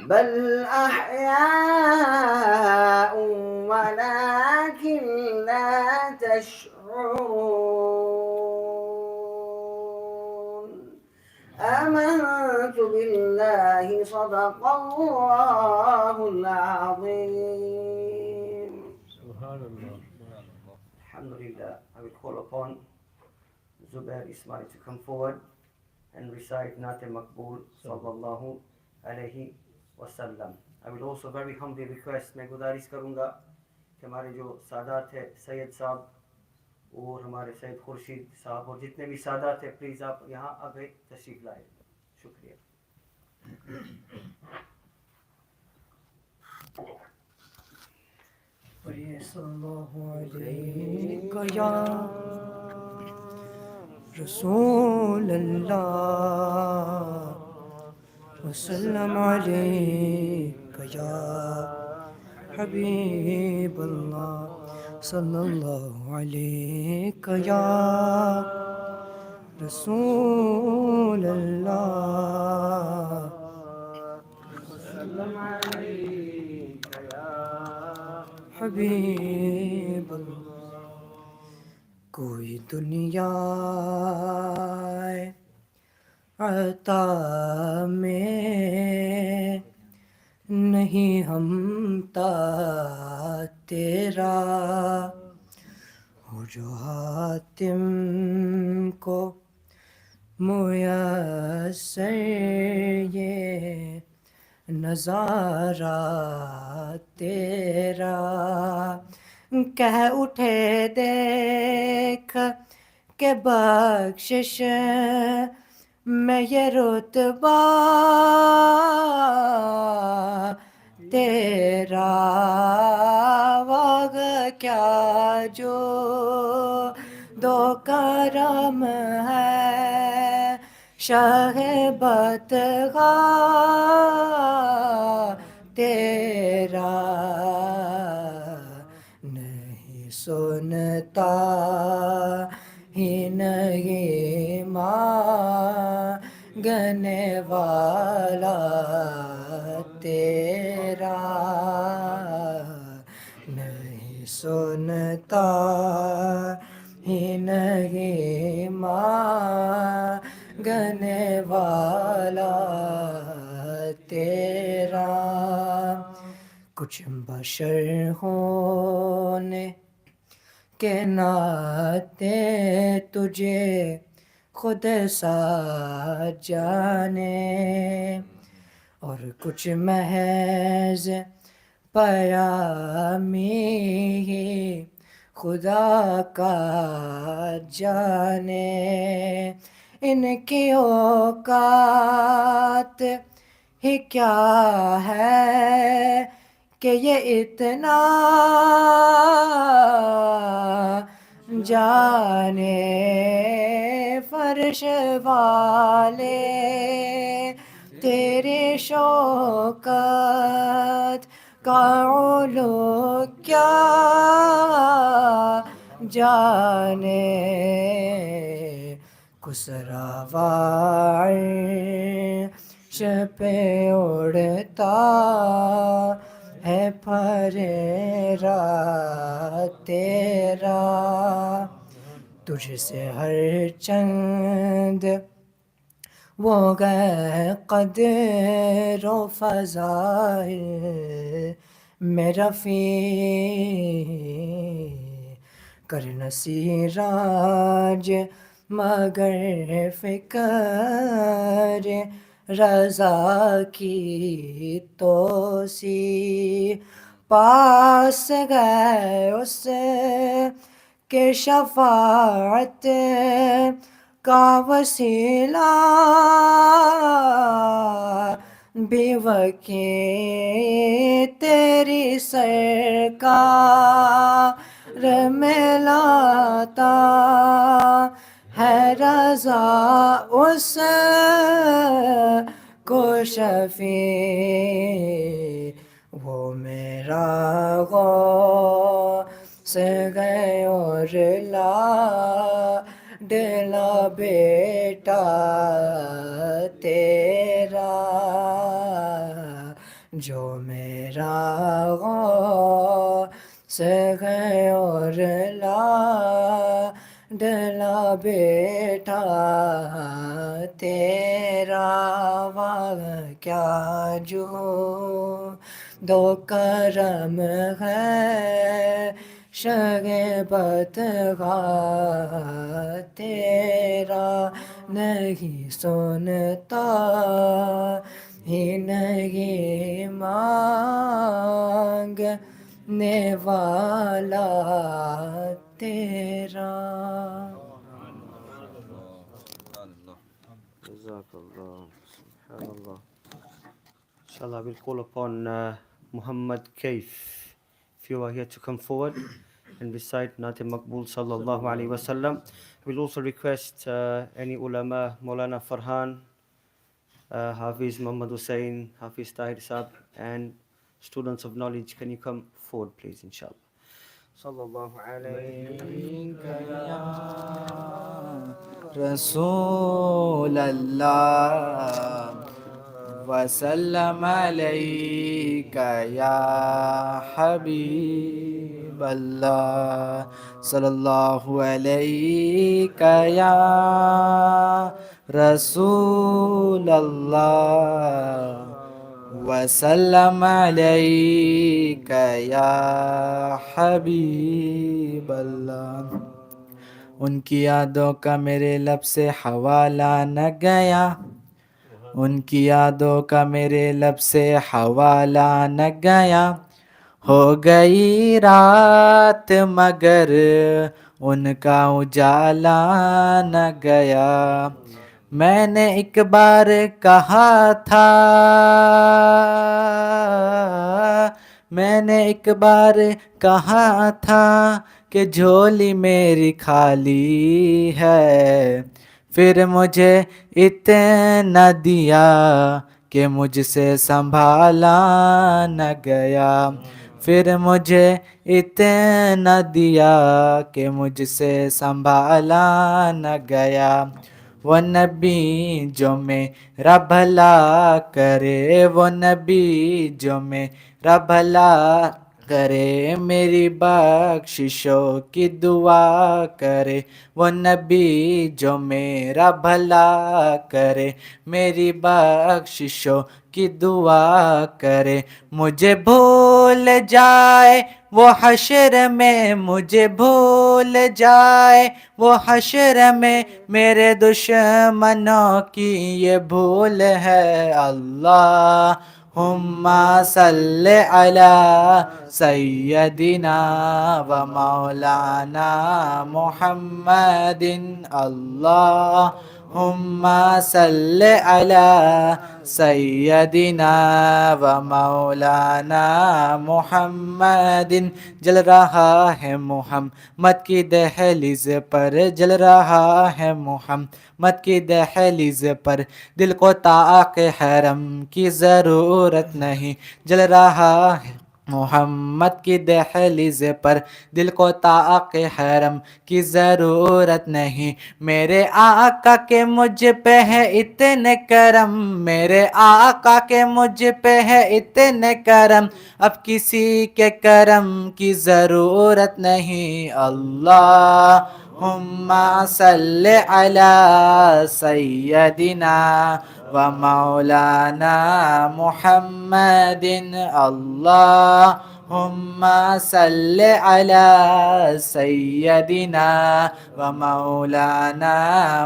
بل أحياء ولكن لا تشعرون آمنت بالله صدق الله العظيم. Subhanallah. Alhamdulillah. I will call upon Zubair Ismail to come forward and recite Nate Maqbool sallallahu alayhi wasallam. I will also very humbly request, میں گزارش کروں گا کہ ہمارے جو سادات ہیں سید صاحب اور ہمارے سید خورشید صاحب اور جتنے بھی سادات ہیں پلیز آپ یہاں آگے تشریف لائیں. شکریہ. صلی اللہ علیہ یا رسول اللہ وسلم علیک یا حبیب اللہ صلی اللہ علیک یا رسول اللہ وسلم علیک یا حبیب اللہ. کوئی دنیا عطا میں نہیں ہمتا تیرا ہو جو حاتم کو میسر یہ نظارہ تیرا. کہہ اٹھے دیکھ کہ بخشش میں یہ رتبہ تیرا واغ کیا جو دو کرم ہے شاہ بدغاہ تیرا. نہیں سنتا ہی نہیں مانگنے والا تیرا. نہیں سنتا ہی نہیں مانگنے والا تیرا. کچھ بشر ہونے کے ناطے تجھے خود سا جانے اور کچھ محض پیامی ہی خدا کا جانے. ان کی اوقات ہی کیا ہے کہ یہ اتنا جانے. فرش والے تیرے شوکت کا علو کیا جانے. کسرا وعرش پہ اڑتا ہے پھریرا تیرا. تجھ سے ہر چند وہ گئے قدر و فضائل میں رفیع کرنا سیراج مگر فکر رضا کی توسی. پاس گئے اس کے شفاعت کا وسیلہ بھی وکیل تیری سرکار میں لاتا ہے رضا اس کو شفیع. وہ میرا غوث گئے اور لاڈلا بیٹا تیرا. جو میرا غوث ہے اور لاڈلا بیٹا تیرا کیا جو دو کرم ہے شگبت تیرا نہیں سنتا ہی نہیں مانگنے والا تیرا. Jazakallah. Subhanallah. Inshallah, we'll call upon Muhammad Kaif. If you are here to come forward and recite Nate Maqbool Sallallahu Alaihi Wasallam. We'll also request any ulama, Maulana Farhan, Hafiz Muhammad Husain, Hafiz Tahir Saab, and students of knowledge. Can you come forward, please, inshallah? Sallallahu Alaihi رسول اللہ وسلم علیک یا حبیب اللہ صلی اللہ علیک یا رسول اللہ وسلم علیک یا حبیب اللہ. ان کی یادوں کا میرے لب سے حوالہ نہ گیا، ان کی یادوں کا میرے لب سے حوالہ نہ گیا، ہو گئی رات مگر ان کا اجالا نہ گیا. میں نے ایک بار کہا تھا، میں نے ایک بار کہا تھا کہ جھولی میری خالی ہے، پھر مجھے اتنا دیا کہ مجھ سے سنبھالا نہ گیا، پھر مجھے اتنا دیا کہ مجھ سے سنبھالا نہ گیا. وہ نبی جو میرا بھلا کرے، وہ نبی جو میرا بھلا کرے، میری بخششوں کی دعا کرے، وہ نبی جو میرا بھلا کرے، میری بخششوں کی دعا کرے. مجھے بھول جائے وہ حشر میں، مجھے بھول جائے وہ حشر میں، میرے دشمنوں کی یہ بھول ہے. اللہم صلی علی سیدنا و مولانا محمد. اللہم صلی علی سیدنا و مولانا محمد. جل رہا ہے محمد کی دہلیز پر، جل رہا ہے محمد کی دہلیز پر، دل کو طاق حرم کی ضرورت نہیں. جل رہا ہے محمد کی دہلیز پر، دل کو طاق حرم کی ضرورت نہیں. میرے آقا کے مجھ پہ ہے اتنے کرم، میرے آقا کے مجھ پہ ہے اتنے کرم، اب کسی کے کرم کی ضرورت نہیں. اللہم صلی علی سیدنا و مولانا محمد. اللہم صلی علی سیدنا و مولانا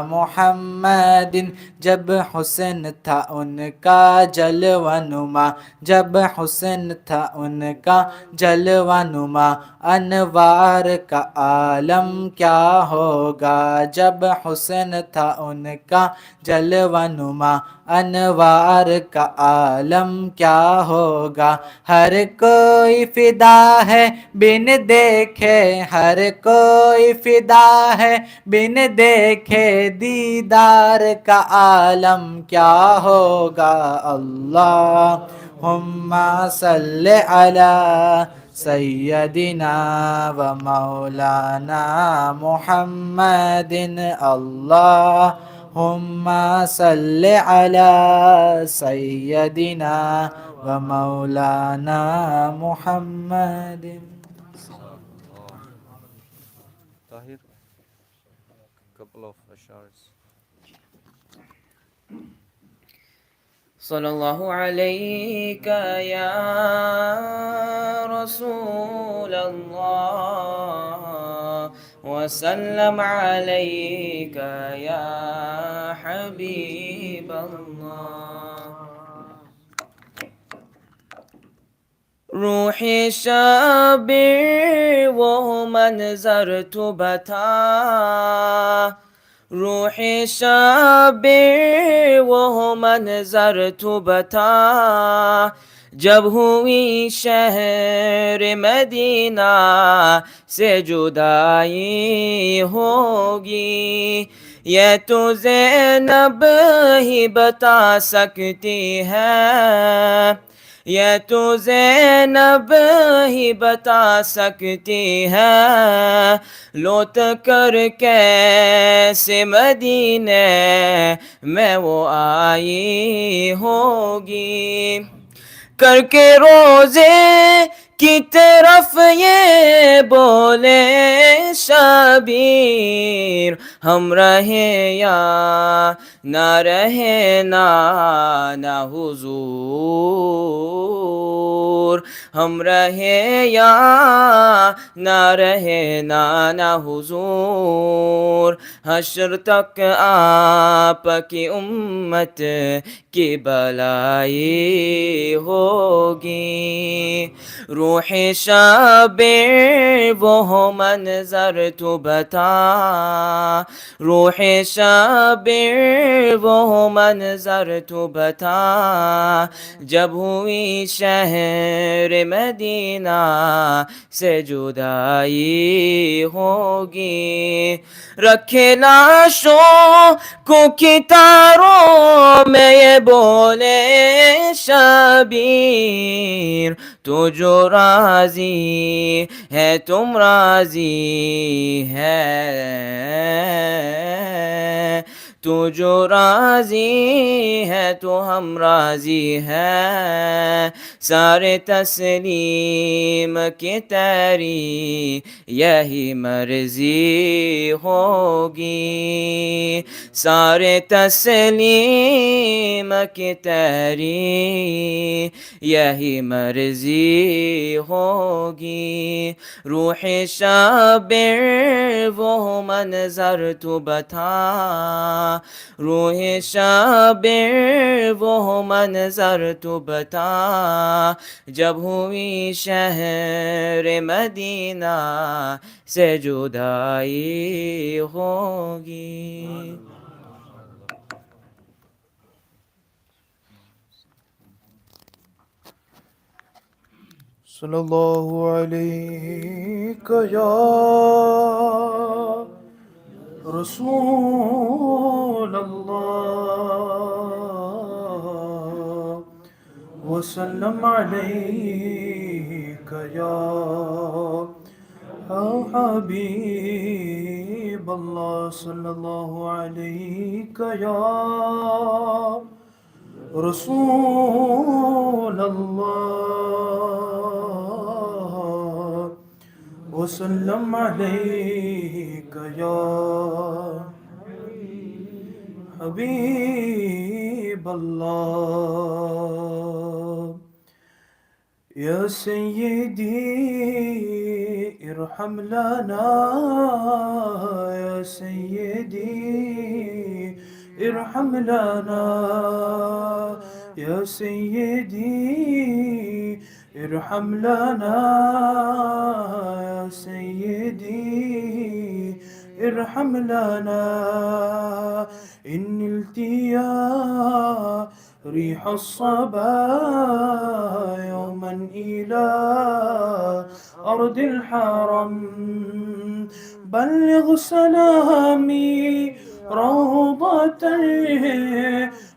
محمد. جب حسن تھا ان کا جلوہ نما، جب حسن تھا ان کا جلوہ نما، انوار کا عالم کیا ہوگا. جب حسن تھا ان کا جلوہ نما، انوار کا عالم کیا ہوگا. ہر کوئی فدا ہے بن دیکھے، ہر کوئی فدا ہے بن دیکھے، دیدار کا عالم کیا ہوگا. اللہم صلی علی سیدنا و مولانا محمد. اللہم صلی علی سیدنا و ومولانا محمد. Tahir, couple of ashars. صلى الله عليك يا رسول الله وسلم عليك يا حبيب الله. روحی شبیر وہ منظر تو بتا، روحی شبیر وہ منظر تو بتا، جب ہوئی شہر مدینہ سے جدائی ہوگی، یہ تو زینب ہی بتا سکتی ہے، یہ تو زینب ہی بتا سکتی ہے، لوٹ کر کیسے مدینے میں وہ آئی ہوگی، کر کے روزے کی طرف یہ بولے شبیر، ہم رہیں یا نہ رہے نہ حضور، ہم رہے یا نہ رہے نہ حضور، حشر تک آپ کی امت کی بلائی ہوگی، روح شبیر وہ منظر تو بتا، روح شبیر وہ منظر تو بتا، جب ہوئی شہر مدینہ سے جدائی ہوگی، رکھے لاشوں کو کتاروں میں یہ بولے شبیر، تو جو راضی ہے تم راضی ہے، تو جو راضی ہے تو ہم راضی ہیں، سارے تسلیم کی تیری یہی مرضی ہوگی، سارے تسلیم کی تیری یہی مرضی ہوگی، روح شبیر وہ منظر تو بتا، روح شبیر وہ منظر تو بتا، جب ہوئی شہر مدینہ سے جدائی ہوگی. صلی اللہ علیک یا رسول اللہ وسلم علیک یا حبیب اللہ صلی اللہ علیک یا رسول اللہ وسلم علیک یا حبیب اللہ، یا سیدی ارحم لنا، یا سیدی ارحم لنا، یا سیدی ارحم لنا، یا سیدی ارحم لنا، إن نلت يا ريح الصبا يوما إلى أرض الحرم، بلغ سلامي روضته،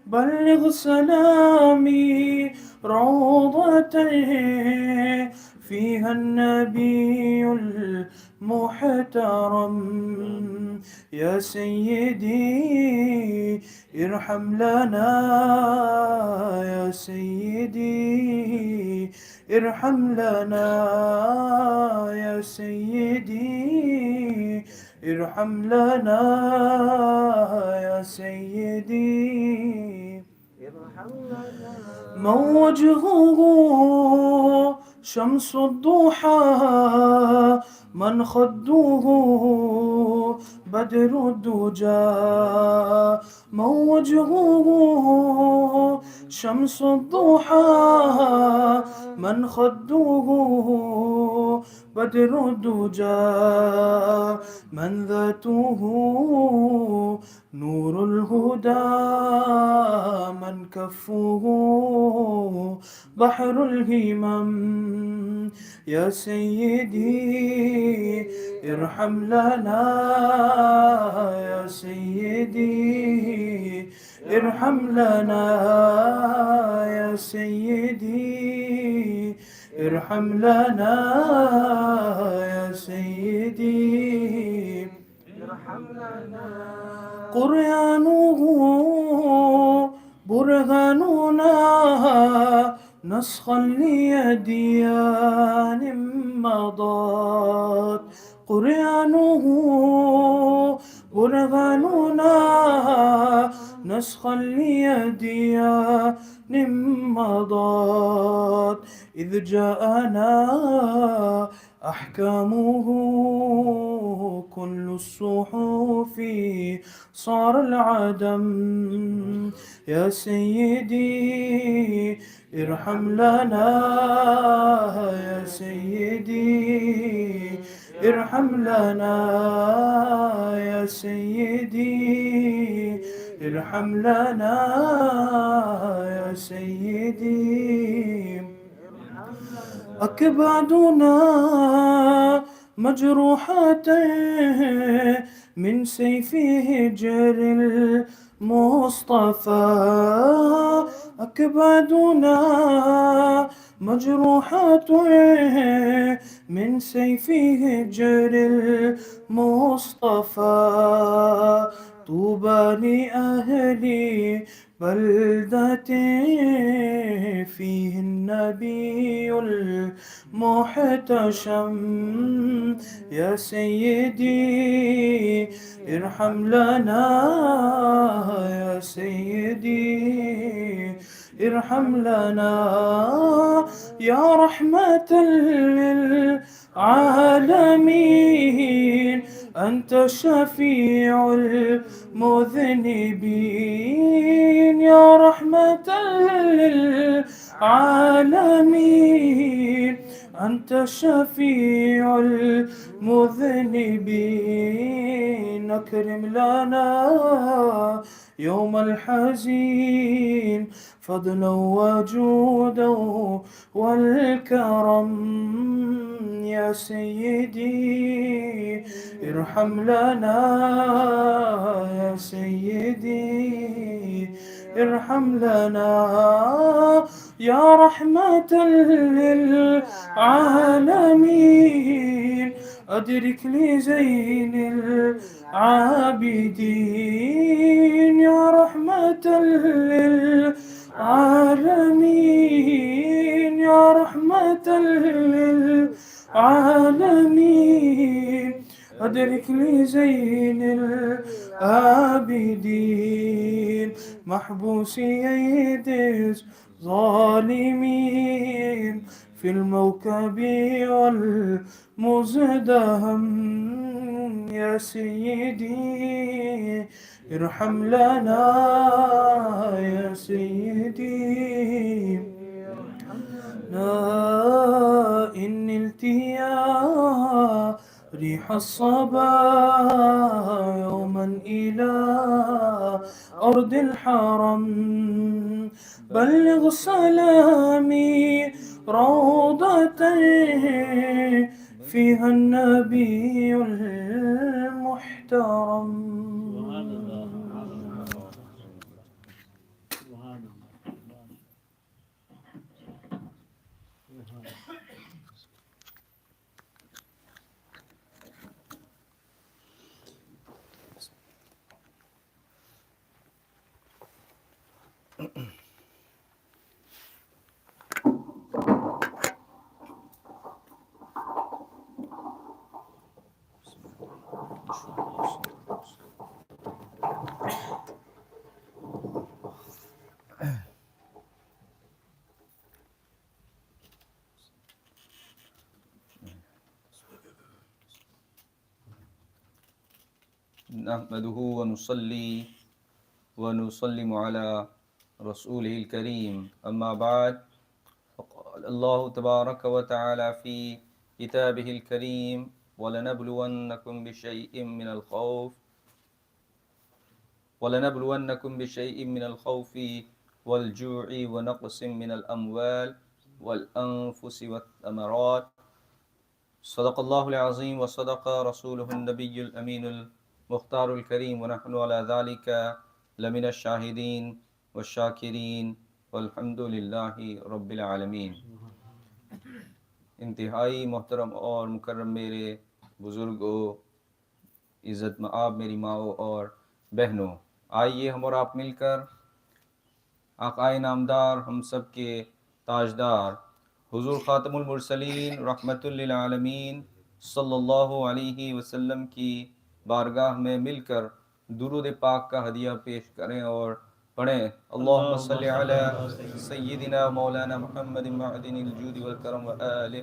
بلغ سلامي روضته، فيها النبي المحترم، يا سيدي ارحم لنا، يا سيدي ارحم لنا يا سيدي ارحم لنا يا سيدي من وجهه شمس الضحى من خده بدر الدجى من وجهه شمس الضحى من خده بدر الدجى من ذاته نور الهدى من كفه بحر الهمم يا سيدي ارحم لنا يا سيدي ارحم لنا يا سيدي ارحم لنا يا سيدي قرآنه برهاننا نسخا لأديان مضات قرآنه برهاننا نسخا لأديان مضات إذ جاءنا أحكامه كل الصحف صار العدم يا سيدي ارحم لنا يا سيدي ارحم لنا يا سيدي ارحم لنا يا سيدي أكبادنا مجروحتين من سيفه جر المصطفى أكبادنا مجروحتين من سيفه جر المصطفى طوبى لأهل بلدة فيه النبي المحتشم يا سيدي ارحم لنا يا سيدي ارحم لنا يا رحمة للعالمين أنت شفيع المذنبين يا رحمة للعالمين أنت شفيع المذنبين أكرم لنا يوم الحزين فضلا وجودا والكرم يا سيدي ارحم لنا يا سيدي ارحم لنا يا رحمة للعالمين أدرك لزين العابدين يا رحمة للعالمين يا رحمة للعالمين أدرك لزين العابدين محبوس يد الظالمين في الموكب والمزدهم يا سيدي ارحم لنا يا سيدي لا إن التيا ريح الصبا يوما إلى أرض الحرم بلغ سلامي روضتي فيها النبي المحترم نحمده ونصلي ونسلم على رسوله الكريم أما بعد فقال الله تبارك وتعالى في كتابه الكريم ولنبلونكم بشيء من الخوف والجوع ونقص من الأموال والأنفس والثمرات صدق الله العظيم وصدق رسوله النبي الأمين المختار الكريم ونحن على ذلك لمن الشاهدين والشاكرين والحمد لله رب العالمين. इंतहाई मोहतरम और मुकर्रम मेरे बुज़ुर्गों, इज़्ज़त मआब मेरी माओ और बहनों, आइए हम और आप मिलकर आकाए नामदार हम सब के ताजदार हुज़ूर ख़ातमुल मुरसलीन रहमतुल लिल आलमीन सल्लल्लाहु अलैहि वसल्लम की बारगाह में मिलकर दुरूद पाक का हदिया पेश करें और पढ़ें अल्लाहुम्मा सल्लि अला सय्यिदिना मौलाना मुहम्मद मअदिनिल जूदि वल करम व आलिहि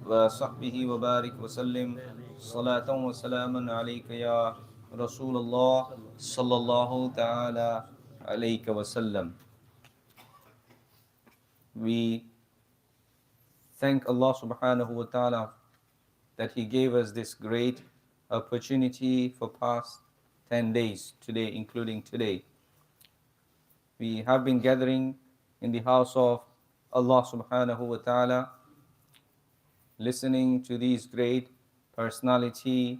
व सहबिहि व बारिक व सल्लिम सलातन व सलामन अलैका या रसूलल्लाह सल्लल्लाहु तआला अलैहि वसल्लम. We thank Allah subhanahu wa ta'ala that He gave us this great opportunity for past 10 days, today including today. We have been gathering in the house of Allah subhanahu wa ta'ala, listening to these great personality,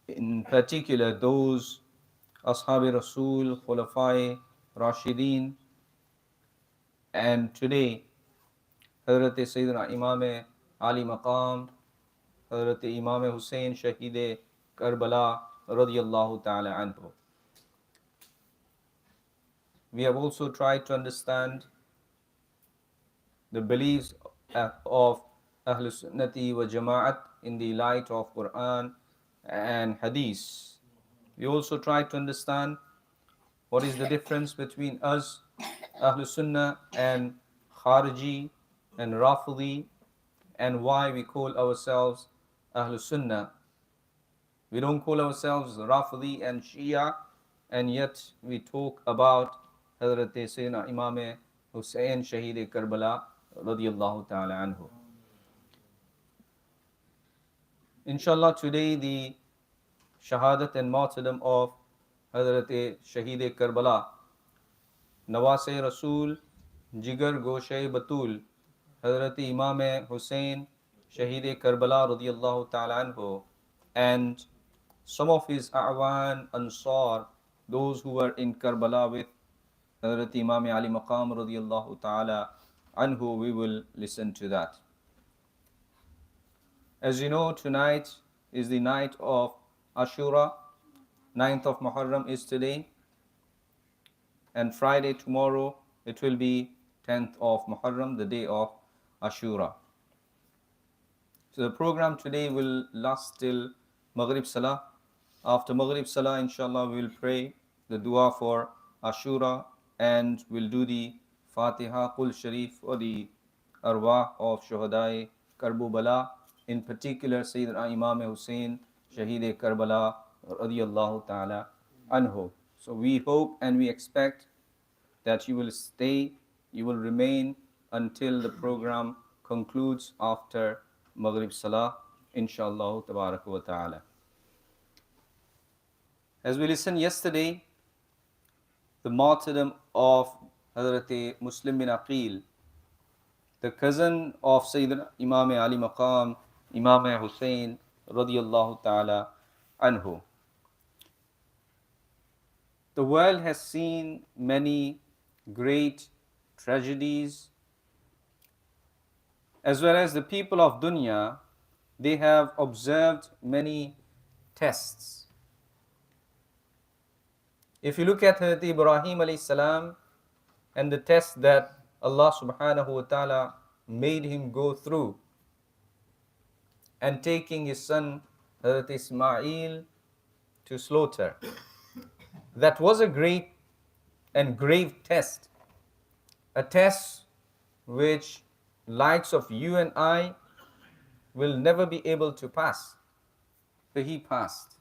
in particular those Ashab-e Rasul, Khulafai, Rashideen, and today Hazrat Sayyidina Imam Ali Maqam, Hazrat Imam Husain Shahide Karbala radiyallahu ta'ala anhu. We have also tried to understand the beliefs of Ahlul Sunnati wa Jama'at in the light of Quran and Hadith. We also tried to understand what is the difference between us, Ahlul Sunnah, and Khariji and Rafidi, and why we call ourselves Ahlul Sunnah. We don't call ourselves Rafidi and Shia, and yet we talk about Hazrat Sayyidina Imam Husain Shahid Karbala radiyallahu ta'ala anhu. Inshallah, today the Shahadate and martyrdom of Hazrat Shahid Karbala, Nawase Rasul, Jigar Goshe Batul, Hazrat Imam Husain Shahid Karbala radiyallahu ta'ala anhu, and some of his A'wan Ansar, those who were in Karbala with Hazrat Imam Ali Maqam radiyallahu ta'ala anhu, we will listen to that. As you know, tonight is the night of Ashura, 9th of Muharram is today, and Friday tomorrow it will be 10th of Muharram, the day of Ashura. So the program today will last till Maghrib Salah. After Maghrib Salah, inshallah, we will pray the dua for Ashura and we'll do the Fatiha Qul Sharif or the Arwah of Shuhada Karbala, in particular Sayyidina Imam Husain Shahid Karbala radiyallahu ta'ala anhu. So we hope and we expect that you will stay, you will remain until the program concludes after Maghrib Salah, inshallah tabarak wa ta'ala. As we listened yesterday, the martyrdom of Hazrat Muslim bin Aqil, the cousin of Sayyidina Imam Ali Maqam, Imam Husain radiyallahu ta'ala anhu. The world has seen many great tragedies, as well as the people of dunya, they have observed many tests. If you look at Hazrat Ibrahim alayhi salam and the test that Allah subhanahu wa ta'ala made him go through, and taking his son Hazrat Ismail to slaughter, that was a great and grave test, a test which likes of you and I will never be able to pass. But he passed.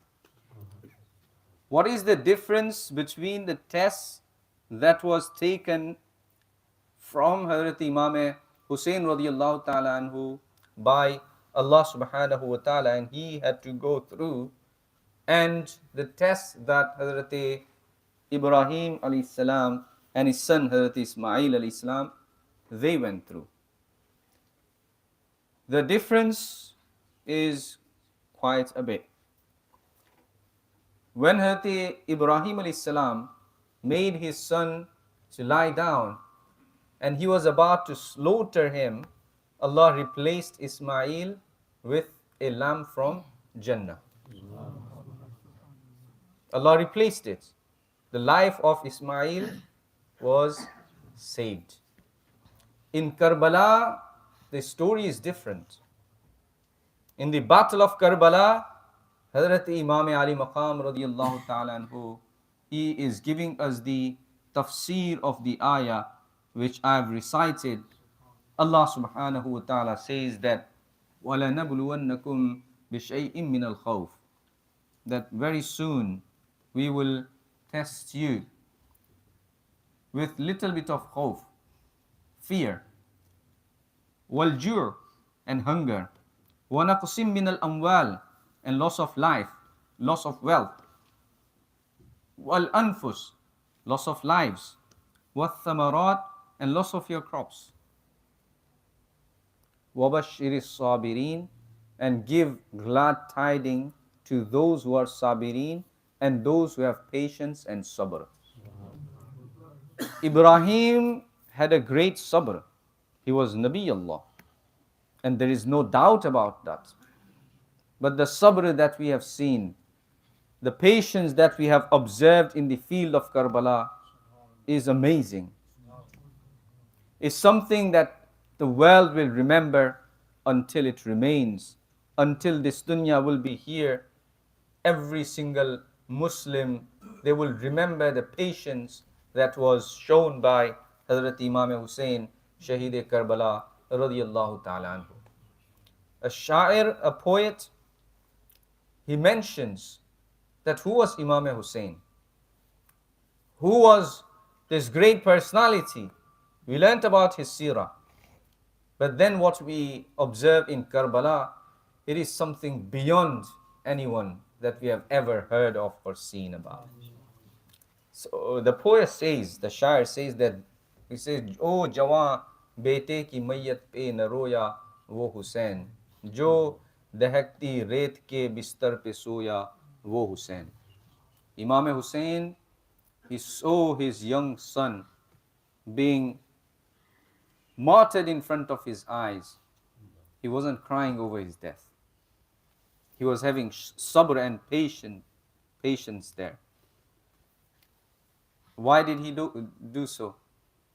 What is the difference between the test that was taken from Hazrat Imam Husain radiallahu ta'ala anhu by Allah subhanahu wa ta'ala, and he had to go through, and the test that Hazrat Ibrahim alayhi salam and his son Hazrat Ismail alayhi salam, they went through? The difference is quite a bit. When Hazrat Ibrahim alayhi salam made his son to lie down and he was about to slaughter him, Allah replaced Ismail with a lamb from Jannah. Allah replaced it. The life of Ismail was saved. In Karbala, the story is different. In the battle of Karbala, Hazrat Imam Ali Maqam radiyallahu ta'ala anhu, he is giving us the tafsir of the ayah which I have recited. Allah subhanahu wa ta'ala says that وَلَنَبْلُوَنَّكُمْ بِشَيْءٍ مِّنَ الْخَوْفِ, that very soon we will test you with little bit of khawf, fear, wal-ju' and hunger, وَنَقْصٍ مِّنَ الْأَمْوَالِ and loss of life, loss of wealth, wal-anfus, loss of lives, wath-thamarat and loss of your crops, وَبَشِّرِ الصَّابِرِينَ and give glad tidings to those who are sabirin and those who have patience and sabr. Ibrahim had a great sabr. He was Nabi Allah, and there is no doubt about that. But the sabr that we have seen, the patience that we have observed in the field of Karbala is amazing. It's something that the world will remember until it remains, until this dunya will be here. Every single Muslim, they will remember the patience that was shown by Hazrat Imam Husain, Shahid Karbala radiyallahu ta'ala anhu. A Sha'ir, a poet, he mentions that who was Imam Husain? Who was this great personality? We learnt about his seerah. But then what we observe in Karbala, it is something beyond anyone that we have ever heard of or seen about. So the poet says, the Shair says that, he says, "O Jawan bete ki mayyat pe na roya wo Husain, jo dahakti ret ke bistar pe soya wo Husain." Imam Husain, he saw his young son being martyred in front of his eyes. He wasn't crying over his death. He was having sabr and patience there. Why did he do so?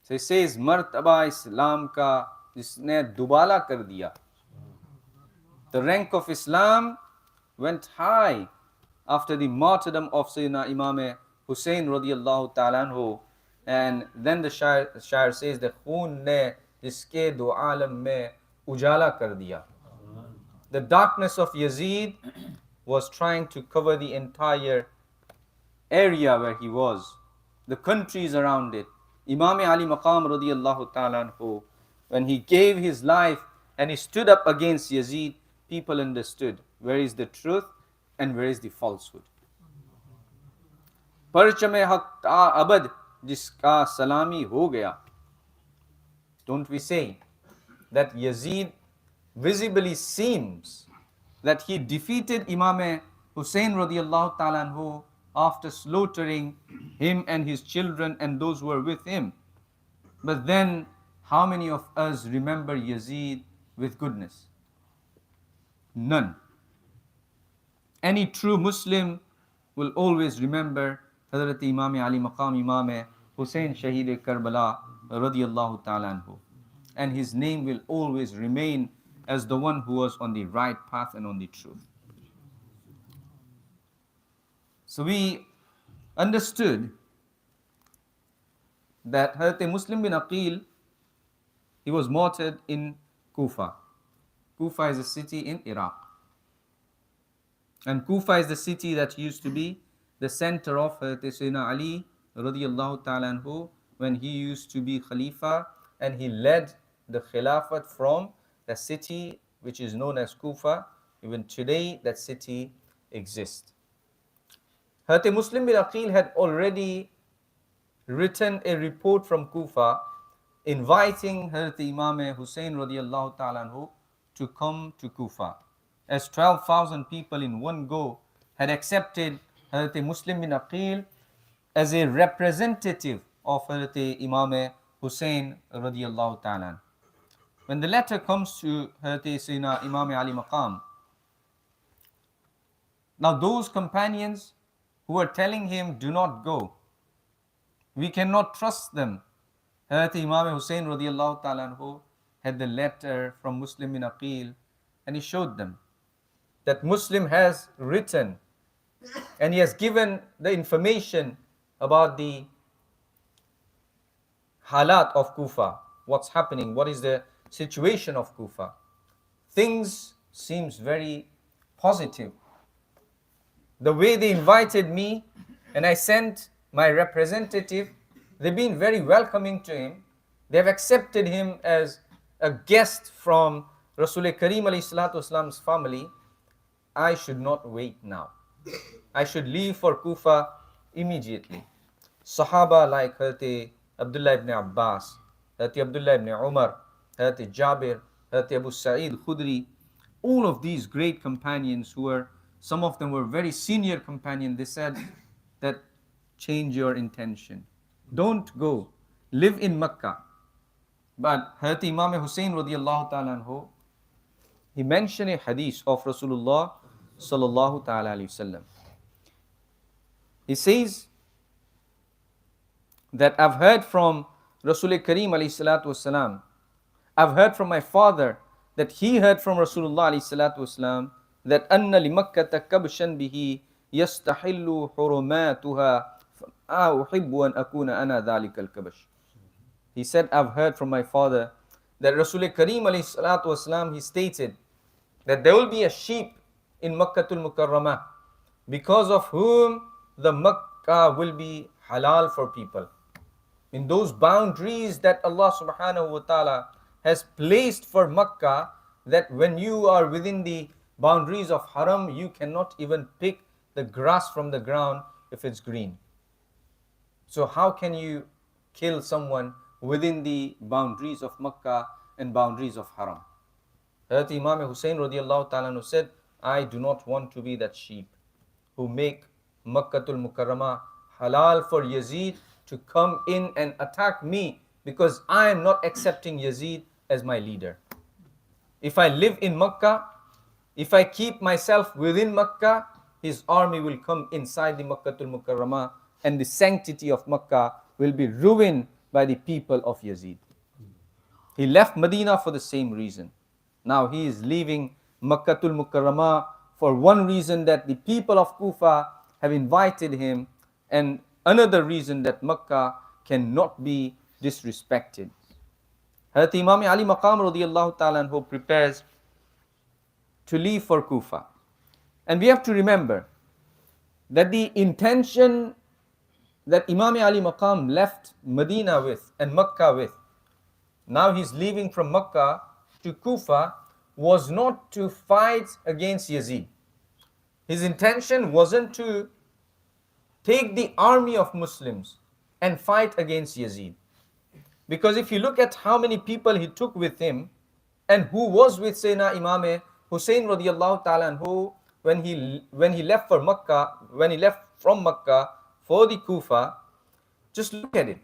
So he says, "Martaba Islam ka jisne dubala kar diya." The rank of Islam went high after the martyrdom of Sayyidina Imam Husain radiyallahu ta'ala anhu. And then the Shair says that "Khoon ne iske do alam mein ujala kar diya." The darkness of Yazid was trying to cover the entire area where he was, the countries around it. Imam Ali Maqam radiyallahu ta'ala anhu, when he gave his life and he stood up against Yazid, people understood where is the truth and where is the falsehood. Parchame haq ta abad jiska salami ho gaya. Don't we say that Yazid visibly seems that he defeated Imam Husain radiyallahu ta'ala anhu after slaughtering him and his children and those who were with him. But then, how many of us remember Yazid with goodness? None. Any true Muslim will always remember Hazrat Imam Ali Maqam Imam Husain Shahid Karbala radiyallahu ta'ala anhu. And his name will always remain as the one who was on the right path and on the truth. So we understood that Hazrat Muslim bin Aqil, he was martyred in Kufa. Kufa is a city in Iraq. And Kufa is the city that used to be the center of Sayyidina Ali radiallahu ta'ala anhu when he used to be Khalifa, and he led the Khilafat from the city which is known as Kufa. Even today that city exists. Hazrat Muslim bin Aqil had already written a report from Kufa inviting Hazrat Imam Husain radiallahu ta'ala anhu to come to Kufa, as 12,000 people in one go had accepted Hazrat Muslim bin Aqil as a representative of Hazrat Imam Husain radiallahu ta'ala. When the letter comes to Hazrat Sayyidina Imam Ali Maqam, now those companions who were telling him, do not go, we cannot trust them. Hazrat Imam Husain radiallahu ta'ala anhu had the letter from Muslim bin Aqil, and he showed them that Muslim has written and he has given the information about the halat of Kufa, what's happening, what is the situation of Kufa. Things seems very positive. The way they invited me and I sent my representative, they've been very welcoming to him. They have accepted him as a guest from Rasul Kareem alayhi salatu wasalam's family. I should not wait now. I should leave for Kufa immediately. Sahaba like Hazrat Abdullah ibn Abbas, Hazrat Abdullah ibn Umar, Hazrat Jabir, Hazrat Abu Sa'id Khudri, all of these great companions who were, some of them were very senior companions, they said that change your intention. Don't go. Live in Makkah. But Hazrat Imam Husain radiallahu ta'ala anhu, he mentioned a hadith of Rasulullah sallallahu ta'ala alayhi wasallam. He says that I've heard from Rasul Kareem alayhi salatu wasalam, I've heard from my father that he heard from Rasulullah alayhi salatu wasalam that anna li makkata kabshan bihi yastahillu hurumatuha fa uhibbu an akuna ana dhalika al-kabsh. He said, I've heard from my father that Rasul Kareem alayhi salatu wasalam, he stated that there will be a sheep in Makkatul Mukarramah because of whom the Makkah will be halal for people. In those boundaries that Allah subhanahu wa ta'ala has placed for Makkah, that when you are within the boundaries of Haram, you cannot even pick the grass from the ground if it's green. So how can you kill someone within the boundaries of Makkah and boundaries of Haram? Hazrat Imam Husain radiallahu ta'ala anhu said, I do not want to be that sheep who make Makkatul Mukarramah halal for Yazid to come in and attack me because I am not accepting Yazid as my leader. If I live in Makkah, if I keep myself within Makkah, his army will come inside the Makkatul Mukarramah and the sanctity of Makkah will be ruined by the people of Yazid. He left Medina for the same reason. Now he is leaving Makkatul Mukarramah for one reason, that the people of Kufa have invited him, and another reason that Makkah cannot be disrespected. Hazrat Imam Ali Maqam radiallahu ta'ala anhu prepares to leave for Kufa. And we have to remember that the intention that Imam Ali Maqam left Medina with and Makkah with, now he's leaving from Makkah to Kufa, was not to fight against Yazid. His intention wasn't to take the army of Muslims and fight against Yazid. Because if you look at how many people he took with him and who was with Sayyidina Imam Husain radiallahu ta'ala anhu when he left for Makkah, when he left from Makkah for the Kufa, just look at it.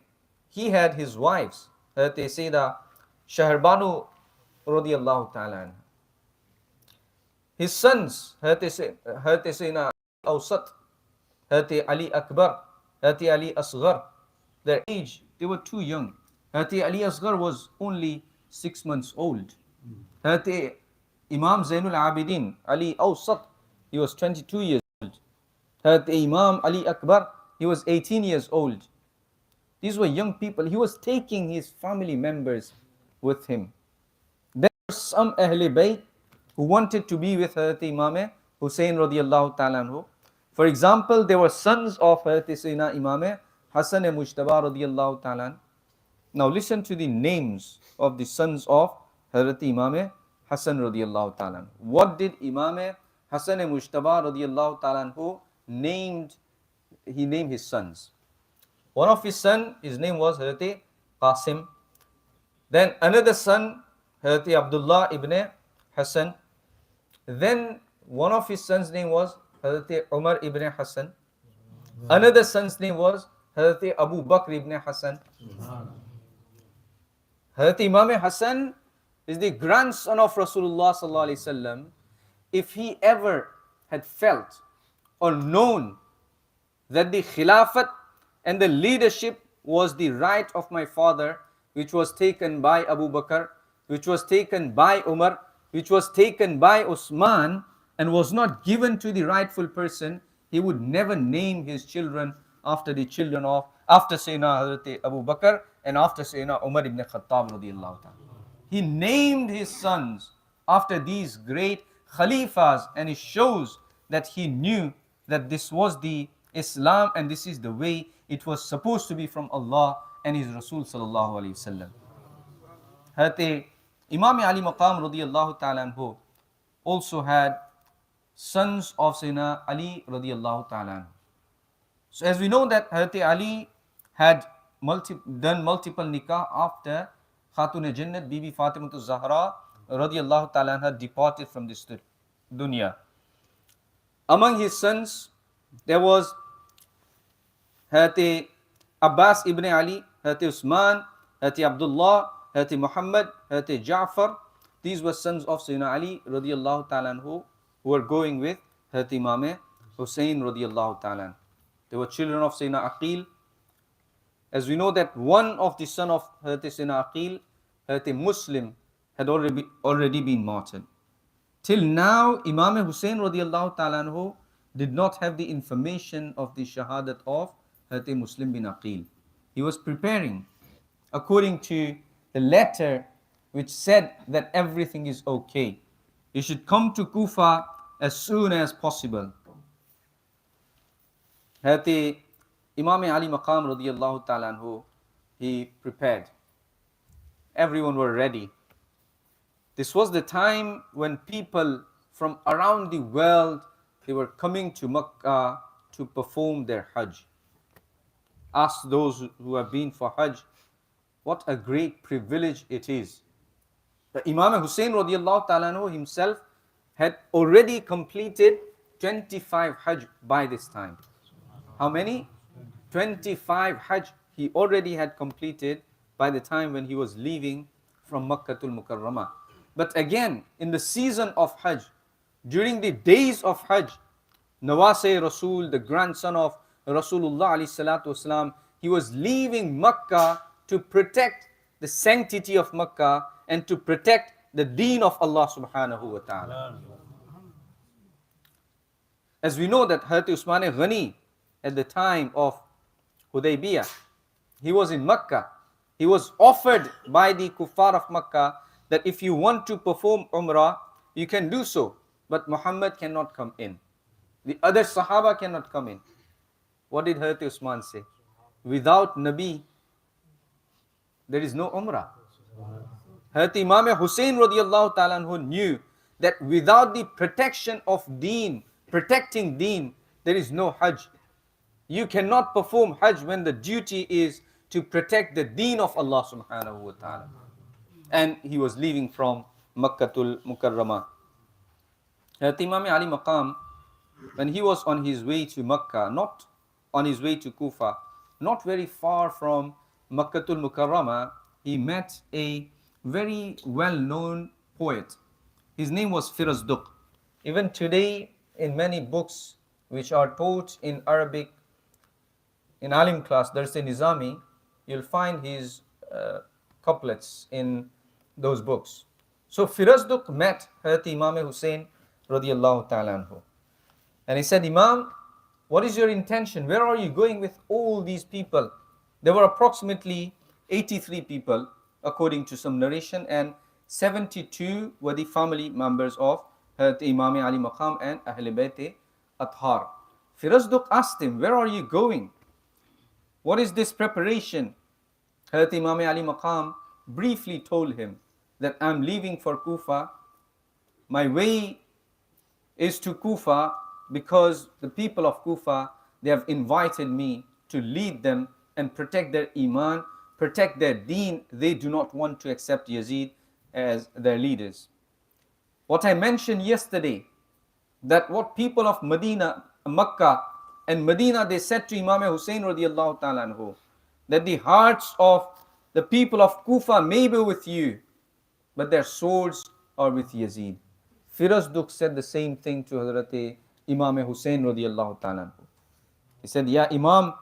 He had his wives, Sayyida Shahrbanu radiallahu ta'ala anha. His sons, Sayyidina Awsat, Ali Akbar, Ali Asghar, their age, they were too young. Ali Asghar was only 6 months old. Imam Zainul Abidin, Ali Awsat, he was 22 years old. Imam Ali Akbar, he was 18 years old. These were young people. He was taking his family members with him. There were some Ahl Bayt who wanted to be with Hazrat Imam Husain radiallahu ta'ala anhu. For example, they were sons of Sayyidina Imam Hassan and Mujtaba radiyallahu ta'ala. Now listen to the names of the sons of Hazrat Imam Hassan radiyallahu ta'ala. What did Imam Hassan and Mujtaba radiyallahu ta'ala named? He named his sons. One of his sons, his name was Hazrat Qasim. Then another son, Hazrat Abdullah ibn Hassan. Then one of his sons' name was Hazrat Umar ibn Hassan. Another son's name was Hazrat Abu Bakr ibn Hassan. Hazrat Imam Hassan is the grandson of Rasulullah sallallahu alaihi wasallam. If he ever had felt or known that the Khilafat and the leadership was the right of my father, which was taken by Abu Bakr, which was taken by Umar, which was taken by Osman, and was not given to the rightful person, he would never name his children after the children of, after Sayyidina Hazrat Abu Bakr and after Sayyidina Umar ibn Khattab radiyallahu ta'ala. He named his sons after these great Khalifas, and it shows that he knew that this was the Islam and this is the way it was supposed to be from Allah and His Rasul sallallahu alayhi wasallam. Hazrat Imam Ali Maqam radiyallahu ta'ala anhu also had sons of Sayyidina Ali radiyallahu ta'ala. So as we know that Hazrat Ali had done multiple nikah after Khatun Jannat Bibi Fatimatul Zahra radiyallahu ta'ala anha departed from this dunya. Among his sons, there was Hazrat Abbas ibn Ali, Hazrat Usman, Hazrat Abdullah, Hazrat Muhammad, Hazrat Ja'far. These were sons of Sayyidina Ali radiyallahu ta'ala anhu, who were going with Hazrat Imam Husain radiyallahu ta'ala. They were children of Sayyidina Aqil. As we know that one of the son of Hazrat Sayyidina Aqil, Hazrat Muslim, had already been martyred. Till now, Imam Husain radiyallahu ta'ala anhu did not have the information of the Shahadat of Hazrat Muslim bin Aqil. He was preparing according to the letter which said that everything is okay. You should come to Kufa as soon as possible. Hazrat Imam Ali Maqam radiyallahu ta'ala anhu, he prepared. Everyone were ready. This was the time when people from around the world, they were coming to Makkah to perform their Hajj. Ask those who have been for Hajj, what a great privilege it is. The Imam Husain radiyallahu ta'ala anhu himself had already completed 25 Hajj by this time. How many? 25 Hajj he already had completed by the time when he was leaving from Makkatul Mukarramah. But again, in the season of Hajj, during the days of Hajj, Nawase Rasul, the grandson of Rasulullah alayhi salatu wasalam, he was leaving Makkah to protect the sanctity of Makkah and to protect the deen of Allah subhanahu wa ta'ala. As we know that Hazrat Usman Ghani, at the time of Hudaybiyah, he was in Makkah. He was offered by the kuffar of Makkah that if you want to perform Umrah, you can do so, but Muhammad cannot come in. The other Sahaba cannot come in. What did Hazrat Usman say? Without Nabi, there is no Umrah. Hazrat Imam Husain radiyallahu ta'ala anhu knew that without the protection of deen, protecting deen, there is no Hajj. You cannot perform Hajj when the duty is to protect the deen of Allah subhanahu wa ta'ala. And he was leaving from Makkatul Mukarramah. Hazrat Imam Ali Maqam, when he was on his way to Makkah, not on his way to Kufa, not very far from Makkatul Mukarramah, he met a very well-known poet. His name was Firazduq. Even today, in many books which are taught in Arabic, in Alim class, Dars Nizami, you'll find his couplets in those books. So Firazduq met Hazrat Imam Husain radiyallahu ta'ala anhu. And he said, Imam, what is your intention? Where are you going with all these people? There were approximately 83 people, according to some narration, and 72 were the family members of Hazrat Imam Ali Maqam and Ahl Bayt Athar. Firasduq asked him, where are you going? What is this preparation? Hazrat Imam Ali Maqam briefly told him that I'm leaving for Kufa. My way is to Kufa because the people of Kufa, they have invited me to lead them and protect their iman, protect their deen. They do not want to accept Yazid as their leaders. What I mentioned yesterday, that what people of Medina, Makkah and Medina, they said to Imam Husain radiallahu ta'ala anhu, that the hearts of the people of Kufa may be with you, but their swords are with Yazid. Firasduq said the same thing to Hazrat Imam Husain radiallahu ta'ala anhu. He said, Ya Imam,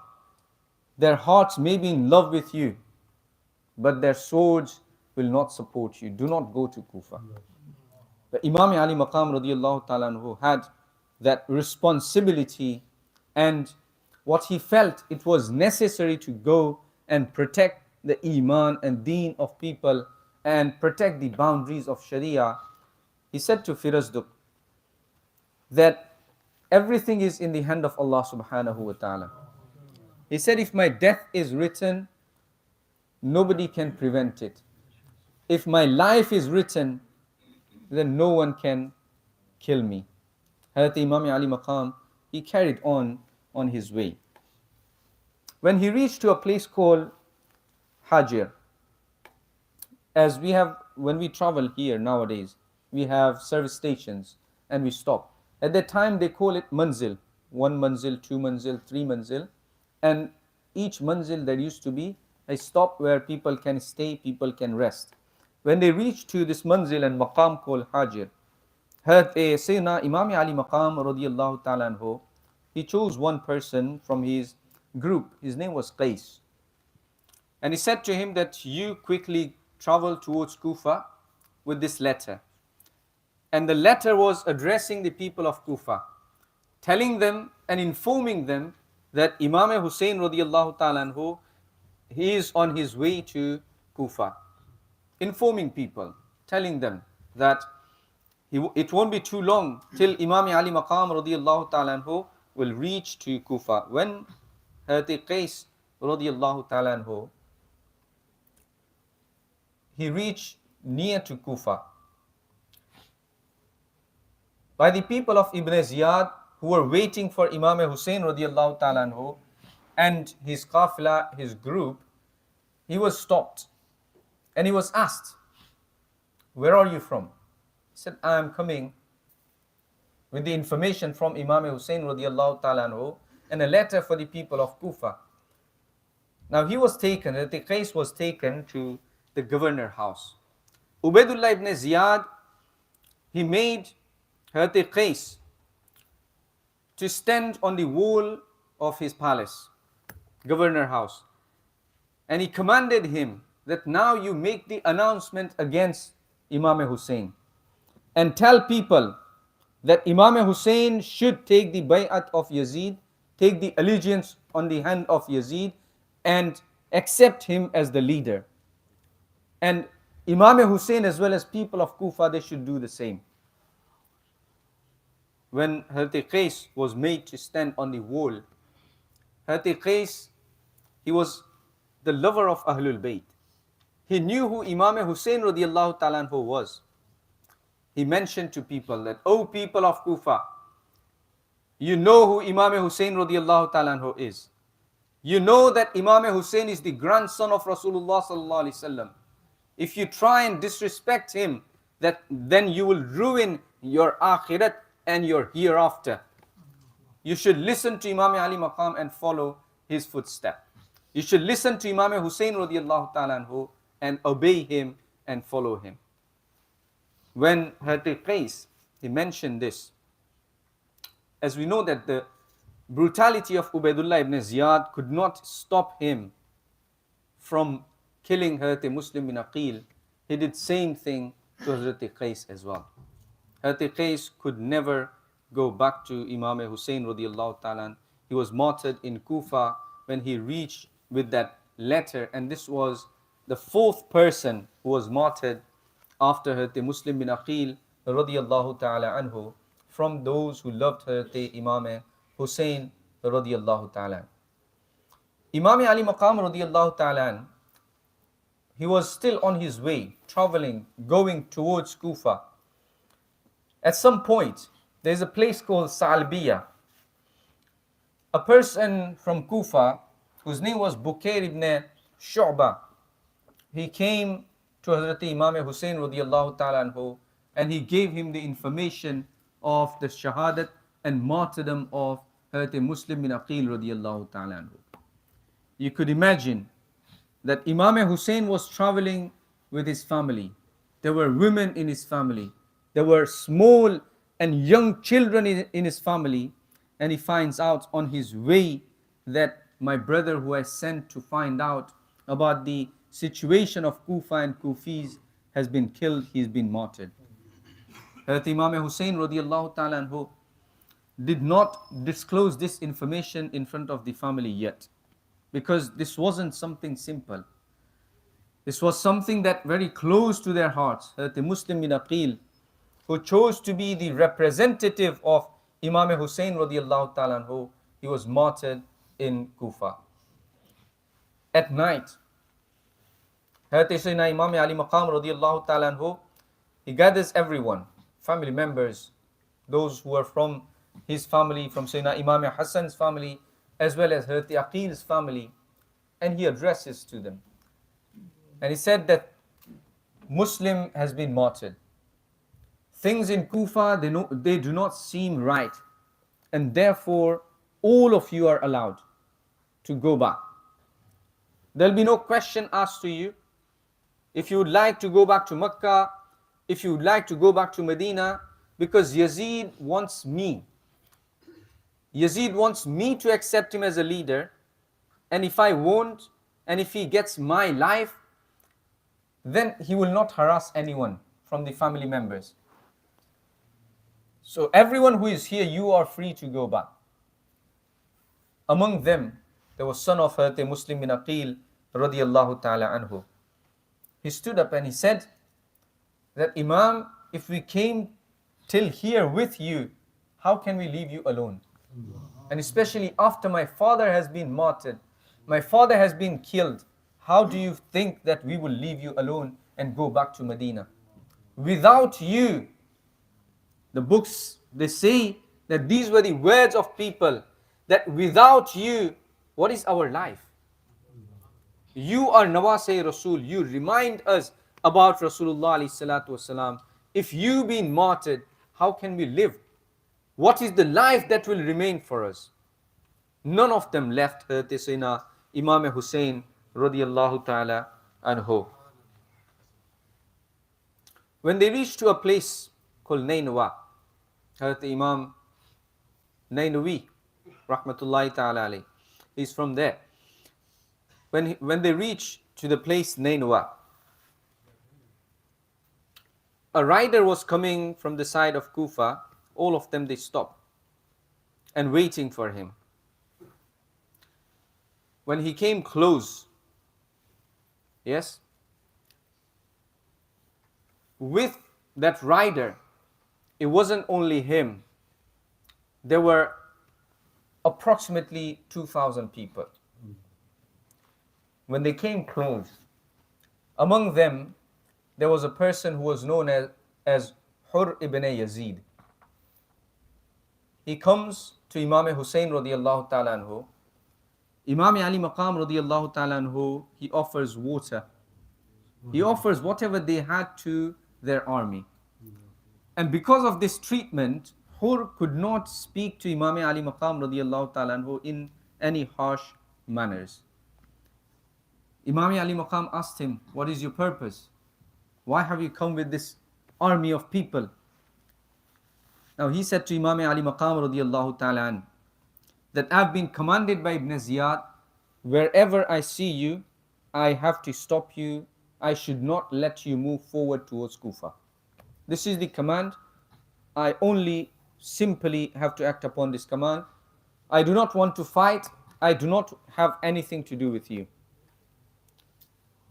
their hearts may be in love with you, but their swords will not support you. Do not go to Kufa. But Imam Ali Maqam radiallahu ta'ala anhu had that responsibility, and what he felt it was necessary to go and protect the iman and deen of people and protect the boundaries of Sharia. He said to Firasduq that everything is in the hand of Allah subhanahu wa ta'ala. He said, if my death is written, nobody can prevent it. If my life is written, then no one can kill me. Hazrat Imam Ali Maqam, he carried on his way. When he reached to a place called Hajir, as we have, when we travel here nowadays, we have service stations and we stop. At that time they call it manzil, 1 manzil, 2 manzil, 3 manzil, and each manzil there used to be a stop where people can stay, people can rest. When they reached to this manzil and maqam called Hajir, Sayyidina Imam Ali Maqam radiyallahu ta'ala anhu, he chose one person from his group. His name was Qais. And he said to him that you quickly travel towards Kufa with this letter. And the letter was addressing the people of Kufa, telling them and informing them that Imam Husain radiyallahu ta'ala anhu, he is on his way to Kufa. Informing people, telling them that it won't be too long till Imam Ali Maqam radiyallahu ta'ala anhu will reach to Kufa. When Hazrat Qais radiyallahu ta'ala anhu, he reached near to Kufa, by the people of Ibn Ziyad who were waiting for Imam Husain radiyallahu ta'ala anhu and his qafila, his group, he was stopped and he was asked, where are you from? He said, I am coming with the information from Imam Husain radiyallahu ta'ala anhu and a letter for the people of Kufa. Now he was taken, the case was taken to the governor house. Ubaidullah ibn Ziyad, he made Hazrat Qais to stand on the wall of his palace, governor house. And he commanded him that now you make the announcement against Imam Husain and tell people that Imam Husain should take the bay'at of Yazid, take the allegiance on the hand of Yazid and accept him as the leader. And Imam Husain as well as people of Kufa, they should do the same. When Hazrat Qais was made to stand on the wall, Hazrat Qais, he was the lover of Ahlul Bayt. He knew who Imam Husain radiyallahu ta'ala anhu was. He mentioned to people that, O people of Kufa, you know who Imam Husain radiyallahu ta'ala anhu is. You know that Imam Husain is the grandson of Rasulullah sallallahu alaihi wasallam. If you try and disrespect him, then you will ruin your akhirat and your hereafter. You should listen to Imam Ali Maqam and follow his footsteps. You should listen to Imam Husain radiyallahu ta'ala anhu and obey him and follow him. When Hazrat Qais, he mentioned this, as we know that the brutality of Ubaidullah ibn Ziyad could not stop him from killing Hazrat Muslim bin Aqil, he did same thing to Hazrat Qais as well. Hazrat Qais could never go back to Imam Husain radiyallahu ta'ala. He was martyred in Kufa when he reached with that letter, and this was the 4th person who was martyred after Hazrat Muslim bin Aqil radiyallahu ta'ala anhu from those who loved Hazrat Imam Husain radiyallahu ta'ala. Imam Ali Maqam radiyallahu ta'ala, he was still on his way, traveling, going towards Kufa. At some point, there's a place called Sa'albiya. A person from Kufa, whose name was Bukair ibn Shu'ba, he came to Hazrat Imam Husain radiyallahu ta'ala anhu, and he gave him the information of the Shahadat and martyrdom of Hazrat Muslim bin Aqil radiyallahu ta'ala anhu. You could imagine that Imam Hussein was traveling with his family. There were women in his family. There were small and young children in his family. And he finds out on his way that my brother who I sent to find out about the situation of Kufa and Kufis has been killed, he's been martyred. Hazrat Imam Hussein radiallahu ta'ala anhu did not disclose this information in front of the family yet, because this wasn't something simple. This was something that very close to their hearts. Hazrat Muslim bin Aqil, who chose to be the representative of Imam Hussein radiallahu ta'ala anhu, he was martyred in Kufa. At night, Hazrat Sayyidina Imam Ali Maqam radiallahu ta'ala anhu, he gathers everyone, family members, those who are from his family, from Sayyidina Imam Hassan's family, as well as Hazrat Aqil's family, and he addresses to them. And he said that Muslim has been martyred. Things in Kufa, they do not seem right, and therefore all of you are allowed to go back. There will be no question asked to you. If you would like to go back to Makkah, if you would like to go back to Medina, because Yazid wants me. Yazid wants me to accept him as a leader, and if I won't, and if he gets my life, then he will not harass anyone from the family members. So everyone who is here, you are free to go back. Among them, there was son of Hazrat Muslim bin Aqil radiyallahu ta'ala anhu. He stood up and he said that, Imam, if we came till here with you, how can we leave you alone? And especially after my father has been martyred, my father has been killed, how do you think that we will leave you alone and go back to Medina? Without you, the books, they say that these were the words of people, that without you, what is our life? You are Nawase Rasul, you remind us about Rasulullah alayhi salatu wasalam. If you been martyred, how can we live? What is the life that will remain for us? None of them left Hazrat Sayyidina Imam Hussein radiyallahu ta'ala anhu. When they reached to a place called Nainawa, Hazrat Imam Nainawi rahmatullahi ta'ala alayhi, he's from there. When they reached to the place Nainawa, a rider was coming from the side of Kufa. All of them, they stopped and waiting for him. When he came close, yes, with that rider, it wasn't only him. There were approximately 2,000 people. When they came close, among them, there was a person who was known as Hur ibn Yazid. He comes to Imam Hussein radiyallahu ta'ala anhu. Imam Ali Maqam radiyallahu ta'ala anhu, he offers water. He offers whatever they had to their army. And because of this treatment, Hur could not speak to Imam Ali Maqam radiyallahu ta'ala anhu in any harsh manners. Imam Ali Maqam asked him, what is your purpose? Why have you come with this army of people? Now he said to Imam Ali Maqam radiyallahu ta'ala anhu, that I've been commanded by Ibn Ziyad, wherever I see you, I have to stop you. I should not let you move forward towards Kufa. This is the command. I only simply have to act upon this command. I do not want to fight. I do not have anything to do with you.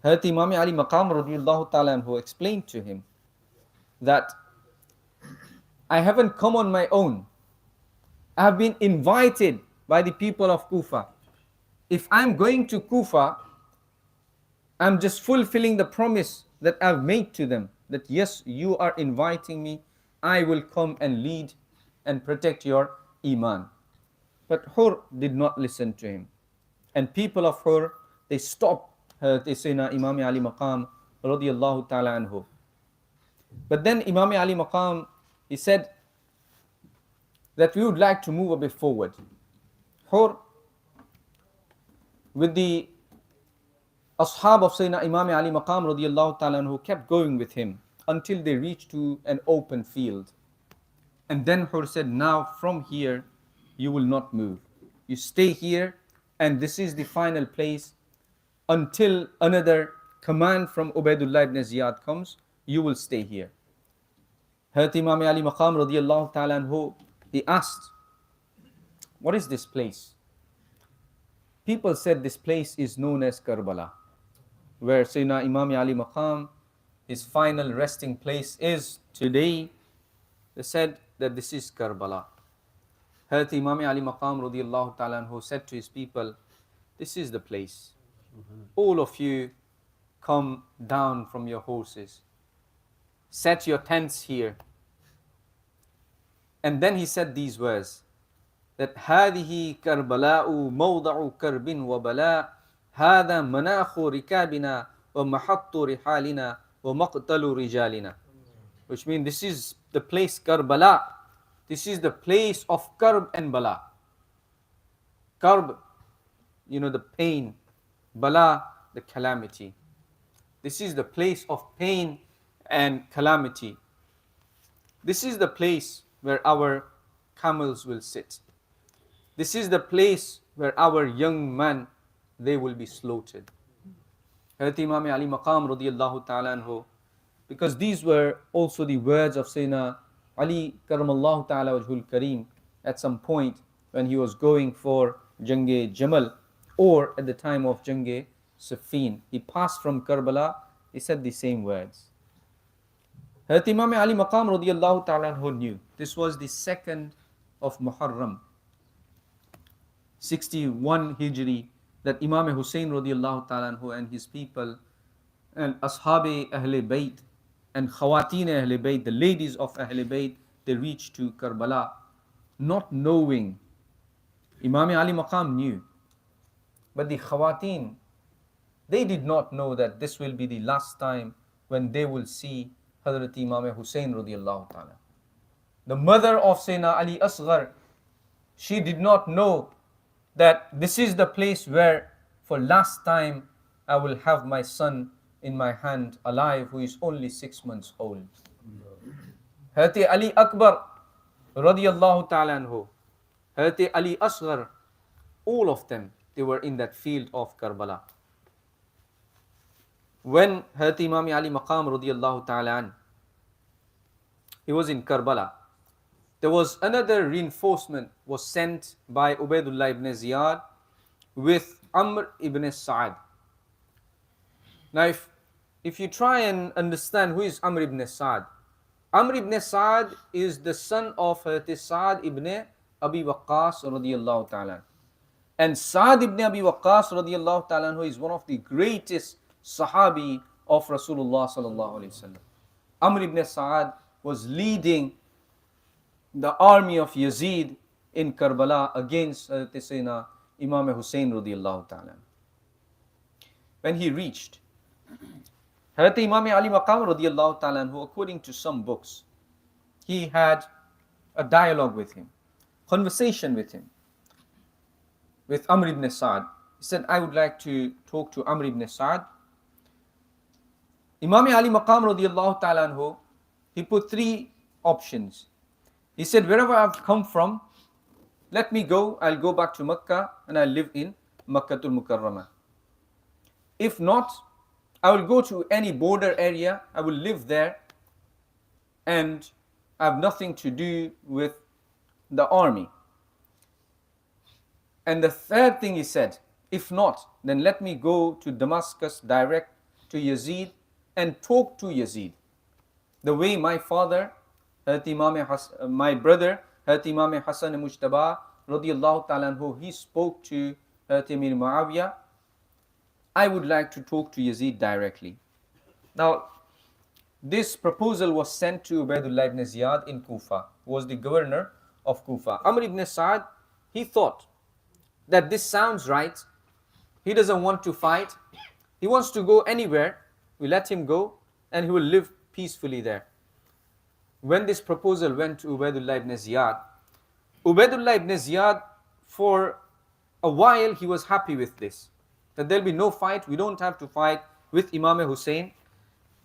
Hazrat Imam Ali Maqam radiyallahu ta'ala anhu explained to him that I haven't come on my own. I have been invited by the people of Kufa. If I'm going to Kufa, I'm just fulfilling the promise that I've made to them, that yes, you are inviting me, I will come and lead and protect your Iman. But Hur did not listen to him. And people of Hur, they stopped Sayyidina Imam Ali Maqam radiyallahu ta'ala anhu. But then Imam Ali Maqam, he said that we would like to move a bit forward. Hur, with the Ashab of Sayyidina Imam Ali Maqam radiyallahu ta'ala anhu, kept going with him until they reached to an open field. And then Hur said, now from here, you will not move. You stay here, and this is the final place until another command from Ubaidullah ibn Ziyad comes, you will stay here. Hazrat Imam Ali Maqam radiyallahu ta'ala anhu, he asked, what is this place? People said this place is known as Karbala, where Sayyidina Imam Ali Maqam, his final resting place is today. They said that this is Karbala. Hazrat Imam Ali Maqam radiyallahu ta'ala anhu said to his people, this is the place. All of you come down from your horses. Set your tents here. And then he said these words, that هذه كربلاء موضع كرب وبلاء هذا مناخ ركابنا ومحط رحالنا ومقتل رجالنا. Which means this is the place Karbala. This is the place of Karb and Bala. Karb, the pain. Bala, the calamity. This is the place of pain and calamity. This is the place where our camels will sit. This is the place where our young men, they will be slaughtered. Hazrat Imam Ali Maqam radiyallahu ta'ala anhu, because these were also the words of Sayyidina Ali karamallahu ta'ala wajhul kareem at some point when he was going for Jange Jamal, or at the time of Jange Siffin. He passed from Karbala, he said the same words. Hazrat Imam Ali Maqam radiyallahu ta'ala anhu knew this was the 2nd of Muharram, 61 Hijri, that Imam Husain radiyallahu ta'ala anhu and his people and Ashab Ahle Bayt and Khawateen Ahle Bayt, the ladies of Ahle Bayt, they reached to Karbala, not knowing. Imam Ali Maqam knew, but the Khawateen, they did not know that this will be the last time when they will see Hazrat Imam Husain radiyallahu ta'ala. The mother of Sayyidina Ali Asghar, she did not know that this is the place where for last time I will have my son in my hand alive, who is only 6 months old. Hazrat Ali Akbar radiyallahu ta'ala anhu, Hazrat Ali Asghar, all of them, they were in that field of Karbala. When Hazrat Imam Ali Maqam radiyallahu ta'ala an, he was in Karbala, there was another reinforcement was sent by Ubaidullah ibn Ziyad with Amr ibn Sa'ad. Now if you try and understand who is Amr ibn Sa'ad, Amr ibn Sa'ad is the son of Sa'ad ibn Abi Waqqas radiyallahu ta'ala. And Sa'ad ibn Abi Waqqas radiyallahu ta'ala who is one of the greatest Sahabi of Rasulullah sallallahu alayhi wasallam. Amr ibn Sa'ad was leading the army of Yazid in Karbala against Sayyidina Imam Husain radiyallahu ta'ala. When he reached, Hazrat Imam Ali Maqam radiyallahu ta'ala who, according to some books, he had a dialogue with him, conversation with him, with Amr ibn Sa'ad. He said, I would like to talk to Amr ibn Sa'ad. Imam Ali Maqam radiyallahu ta'ala anhu, he put 3 options. He said, wherever I've come from, let me go, I'll go back to Makkah and I'll live in Makkatul Mukarramah. If not, I will go to any border area, I will live there and I have nothing to do with the army. And the third thing he said, if not, then let me go to Damascus direct to Yazid and talk to Yazid. The way my father, my brother, Hazrat Imam Hassan Mujtaba radiallahu ta'ala anhu, he spoke to Hazrat Amir Muawiyah, I would like to talk to Yazid directly. Now, this proposal was sent to Ubaidullah ibn Ziyad in Kufa, who was the governor of Kufa. Amr ibn Sa'ad, he thought that this sounds right. He doesn't want to fight. He wants to go anywhere. We let him go and he will live peacefully there. When this proposal went to Ubaidullah ibn Ziyad, Ubaidullah ibn Ziyad, for a while he was happy with this, that there'll be no fight, we don't have to fight with Imam Husain.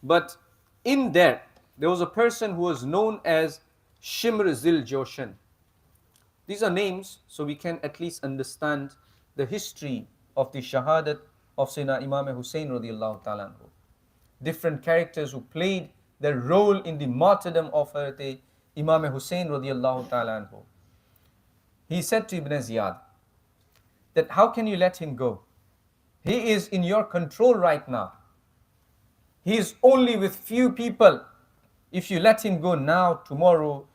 But in there was a person who was known as Shimr Zil Joshan. These are names so we can at least understand the history of the Shahadat of Sayyidina Imam Husain radiallahu ta'ala anhu. Different characters who played their role in the martyrdom of Imam Husain radiallahu ta'ala anhu. He said to Ibn Ziyad that how can you let him go? He is in your control right now. He is only with few people. If you let him go now, tomorrow,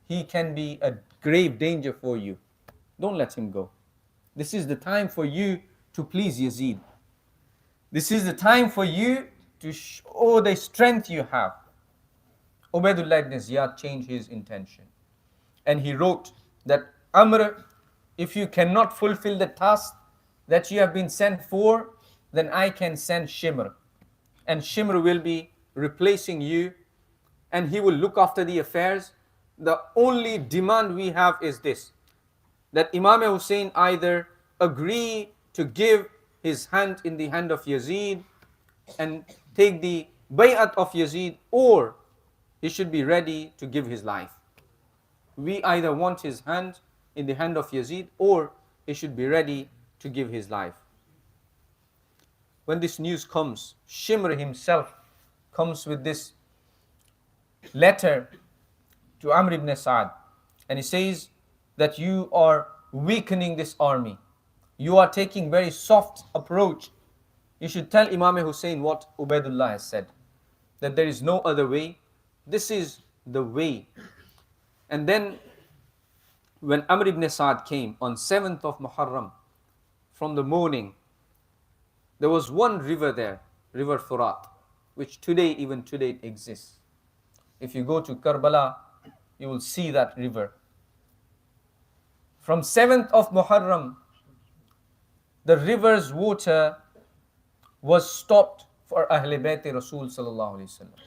he can be a grave danger for you. Don't let him go. This is the time for you to please Yazid. This is the time for you to show the strength you have. Ubaidullah ibn Ziyad changed his intention. And he wrote that, Amr, if you cannot fulfill the task that you have been sent for, then I can send Shimr. And Shimr will be replacing you and he will look after the affairs. The only demand we have is this, that Imam Hussein either agree to give his hand in the hand of Yazid and take the bay'at of Yazid, or he should be ready to give his life. We either want his hand in the hand of Yazid or he should be ready to give his life. When this news comes, Shimr himself comes with this letter to Amr ibn Sa'ad, and he says that you are weakening this army. You are taking very soft approach. You should tell Imam Hussein what Ubaidullah has said, that there is no other way. This is the way. And then when Amr ibn Sa'ad came on 7th of Muharram, from the morning, there was one river there, River Furat, which even today exists. If you go to Karbala, you will see that river. From 7th of Muharram, the river's water was stopped for Ahl Bayt Rasul sallallahu alaihi wasallam.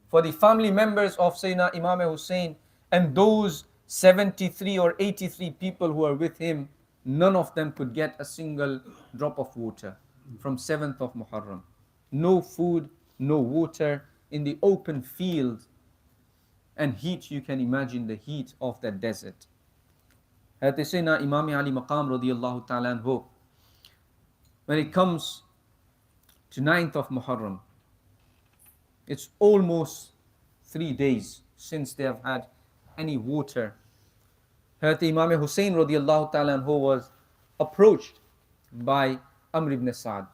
For the family members of Sayyidina Imam Hussein and those 73 or 83 people who are with him, none of them could get a single drop of water from 7th of Muharram. No food, no water, in the open field, and heat. You can imagine the heat of that desert. Sayyidina Imam Ali Maqam radiyallahu ta'ala anhu, when it comes to 9th of Muharram, it's almost 3 days since they have had any water. Imam Husain radiallahu ta'ala anhu was approached by Amr ibn Sa'ad.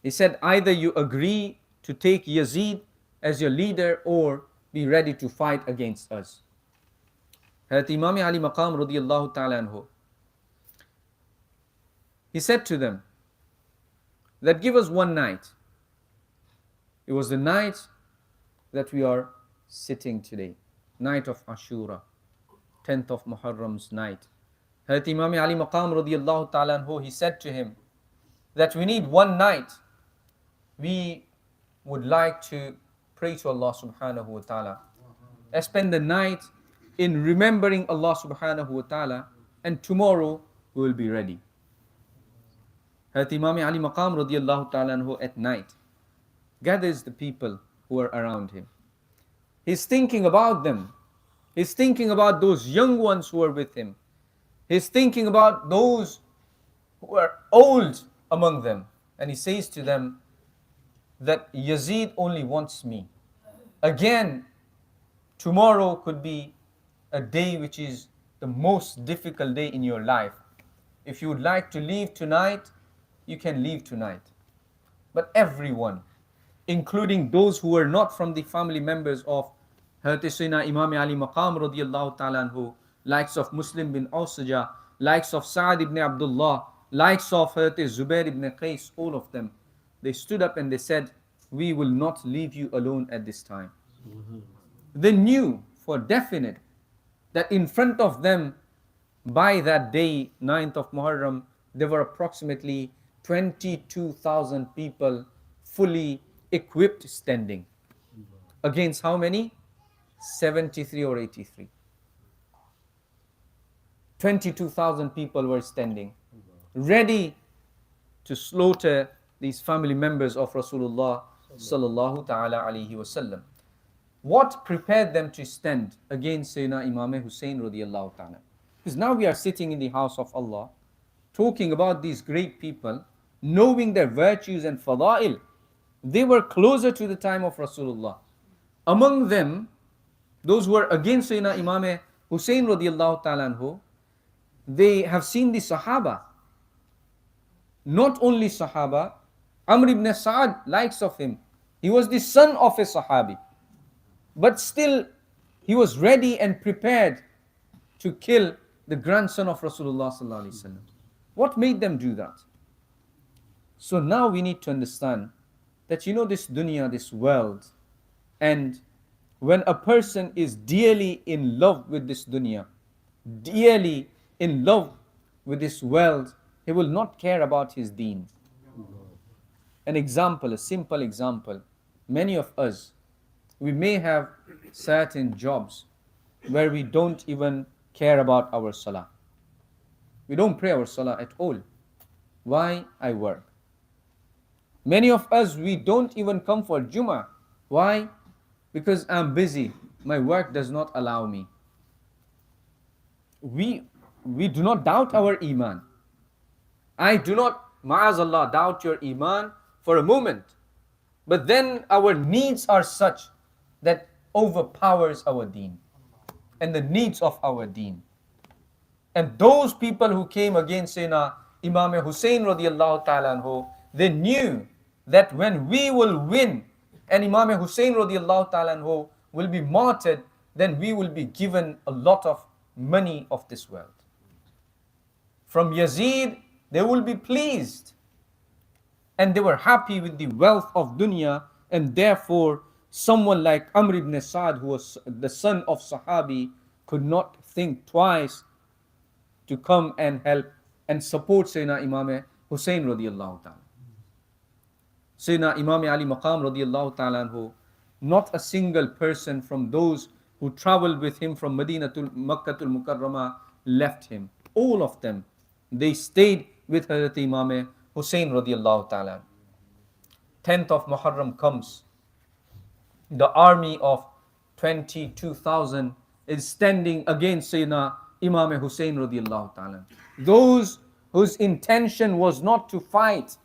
He said, either you agree to take Yazid as your leader or be ready to fight against us. Imam Ali Maqam radiallahu ta'ala anhu, he said to them that give us one night. It was the night that we are sitting today, night of Ashura, 10th of Muharram's night. Imam Ali Maqam radiallahu ta'ala anhu, he said to him that we need one night. We would like to pray to Allah subhanahu wa ta'ala. Let's spend the night in remembering Allah subhanahu wa ta'ala, and tomorrow we will be ready. Imam Ali Maqam radiallahu ta'ala anhu at night gathers the people who are around him. He's thinking about them. He's thinking about those young ones who are with him. He's thinking about those who are old among them. And he says to them that Yazid only wants me. Again, tomorrow could be a day which is the most difficult day in your life. If you would like to leave tonight, you can leave tonight. But everyone, including those who are not from the family members of Sayyidina Imam Ali Maqam radiyallahu ta'ala anhu, likes of Muslim bin Ausaja, likes of Sa'ad ibn Abdullah, likes of Zubair ibn Qais, all of them. They stood up and they said, we will not leave you alone at this time. They knew for definite that in front of them, by that day, 9th of Muharram, there were approximately 22,000 people fully equipped standing. Against how many? 73 or 83. 22,000 people were standing, ready to slaughter these family members of Rasulullah sallallahu ta'ala alayhi wasallam. What prepared them to stand against Sayyidina Imam Husain radiallahu ta'ala? Because now we are sitting in the house of Allah, talking about these great people, knowing their virtues and fada'il. They were closer to the time of Rasulullah. Among them, those who were against Sayyidina Imam Husain radiallahu ta'ala anhu, they have seen the Sahaba. Not only Sahaba, Amr ibn Sa'ad likes of him. He was the son of a Sahabi. But still, he was ready and prepared to kill the grandson of Rasulullah sallallahu alaihi wasallam. What made them do that? So now we need to understand that this dunya, this world, and when a person is dearly in love with this dunya, dearly in love with this world, he will not care about his deen. An example, a simple example. Many of us, we may have certain jobs where we don't even care about our salah. We don't pray our salah at all. Why? I work. Many of us, we don't even come for Jummah. Why? Because I'm busy. My work does not allow me. We do not doubt our iman. I do not, ma'azallah, doubt your iman for a moment. But then our needs are such that overpowers our deen and the needs of our deen. And those people who came against Sayyidina Imam Husain radiallahu ta'ala anhu, they knew that when we will win and Imam Husain radiallahu ta'ala anhu will be martyred, then we will be given a lot of money of this world. From Yazid, they will be pleased. And they were happy with the wealth of dunya, and therefore someone like Amr ibn Sa'ad, who was the son of Sahabi, could not think twice to come and help and support Sayyidina Imam Husain radiallahu ta'ala. Sayyidina Imam Ali Maqam radiallahu ta'ala anhu, not a single person from those who traveled with him from Madinatul Makkatul Mukarramah left him. All of them, they stayed with Hazrat Imam Husain radiallahu ta'ala. 10th of Muharram comes. The army of 22,000 is standing against Sayyidina Imam Husain radiallahu ta'ala. Those whose intention was not to fight,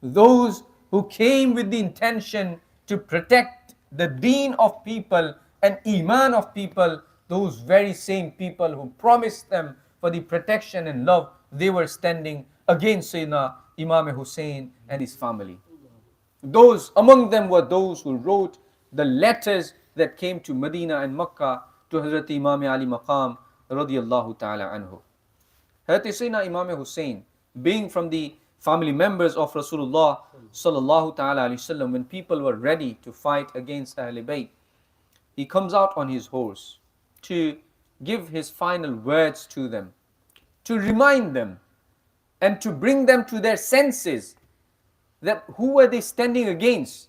those who came with the intention to protect the deen of people and iman of people, those very same people who promised them for the protection and love, they were standing against Sayyidina Imam Husain and his family. Those among them were those who wrote the letters that came to Medina and Makkah to Hazrat Imam Ali Maqam radiyallahu ta'ala anhu. Hazrat Sayyidina Imam Husain, being from the family members of Rasulullah sallallahu ta'ala alayhi wasallam, when people were ready to fight against Ahlul Bayt, he comes out on his horse to give his final words to them, to remind them and to bring them to their senses that who were they standing against,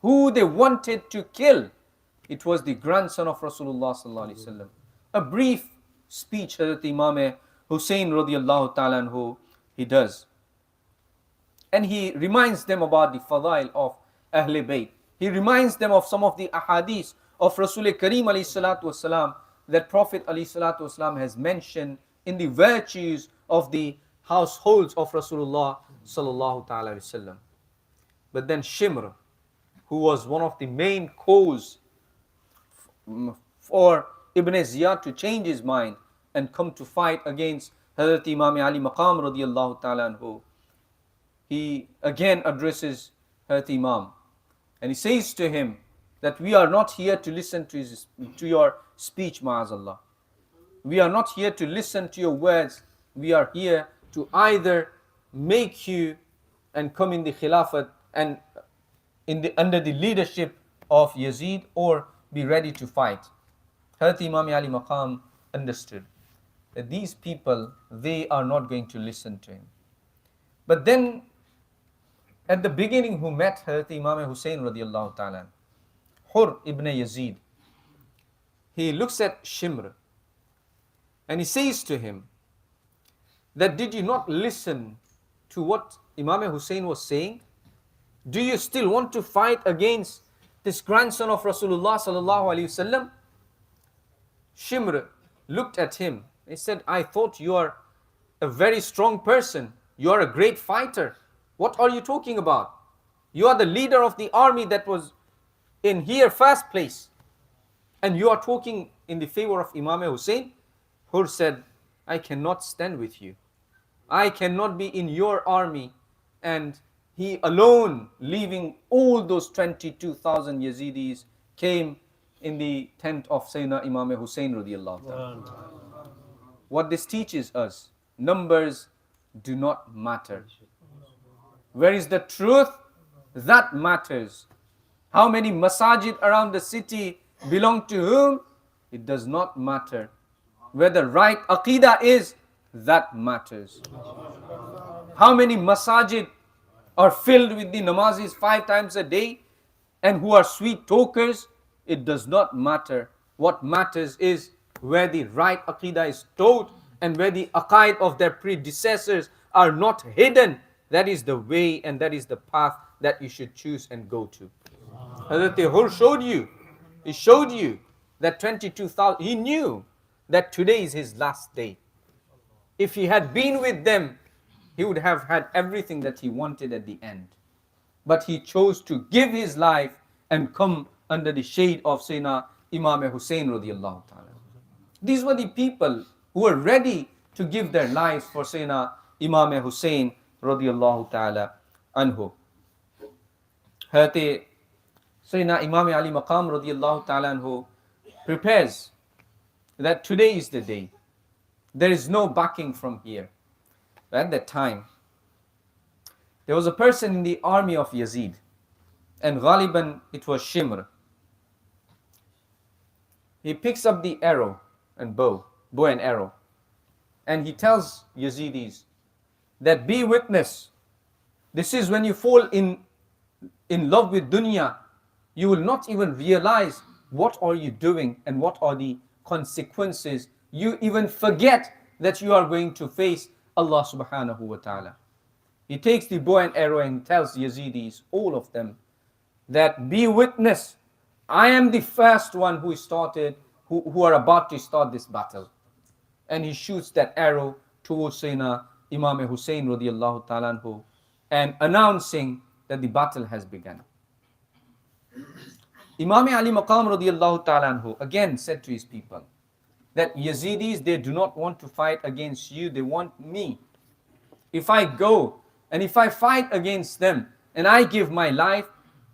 who they wanted to kill. It was the grandson of Rasulullah sallallahu alaihi wasallam. A brief speech Hazrat Imam Husain radiyallahu ta'ala anhu, he does. And he reminds them about the fadail of Ahlul Bayt. He reminds them of some of the ahadith of Rasul Kareem alayhi salatu wasalam that Prophet alayhi salatu wasalam has mentioned in the virtues of the households of Rasulullah sallallahu ta'ala wasallam. But then Shimr, who was one of the main cause for Ibn Ziyad to change his mind and come to fight against Hazrat Imam Ali Maqam radiyallahu ta'ala anhu, he again addresses Hazrat Imam and he says to him that we are not here to listen to your speech, ma'azallah. We are not here to listen to your words. We are here to either make you and come in the Khilafat and under the leadership of Yazid, or be ready to fight. Hazrat Imam Ali Maqam understood that these people, they are not going to listen to him. But then, at the beginning, who met Hazrat Imam Husain radiallahu ta'ala, Hur ibn Yazid, he looks at Shimr and he says to him that, did you not listen to what Imam Husain was saying? Do you still want to fight against this grandson of Rasulullah sallallahu alaihi wasallam? Shimr looked at him. He said, I thought you are a very strong person. You are a great fighter. What are you talking about? You are the leader of the army that was in here first place. And you are talking in the favor of Imam Hussein? Hur said, I cannot stand with you. I cannot be in your army. And he alone, leaving all those 22,000 Yazidis, came in the tent of Sayyidina Imam Hussein radiallahu ta'ala. What this teaches us, numbers do not matter. Where is the truth? That matters. How many masajid around the city belong to whom? It does not matter. Where the right aqidah is, that matters. How many masajid are filled with the namazis 5 times a day and who are sweet talkers? It does not matter. What matters is where the right aqidah is taught and where the aqaid of their predecessors are not hidden. That is the way and that is the path that you should choose and go to. Hazrat Hur showed you. He showed you that 22,000. He knew that today is his last day. If he had been with them, he would have had everything that he wanted at the end. But he chose to give his life and come under the shade of Sayyidina Imam Hussein radiallahu ta'ala. These were the people who were ready to give their lives for Sayyidina Imam Hussein radiallahu ta'ala anhu. Hazrat Sayyidina Imam Ali Maqam radiallahu ta'ala anhu prepares that today is the day. There is no backing from here. At that time, there was a person in the army of Yazid, and Ghaliban it was Shimr. He picks up the arrow and bow and arrow, and he tells Yazidis that, be witness, this is when you fall in love with dunya, you will not even realize what are you doing and what are the consequences. You even forget that you are going to face Allah subhanahu wa ta'ala. He takes the bow and arrow and tells Yazidis, all of them, that be witness, I am the first one who are about to start this battle. And he shoots that arrow towards Sayyidina Imam Hussein radiallahu ta'ala anhu, and announcing that the battle has begun. Imam Ali Maqam radiallahu ta'ala anhu again said to his people that Yazidis, they do not want to fight against you, they want me. If I go and if I fight against them and I give my life,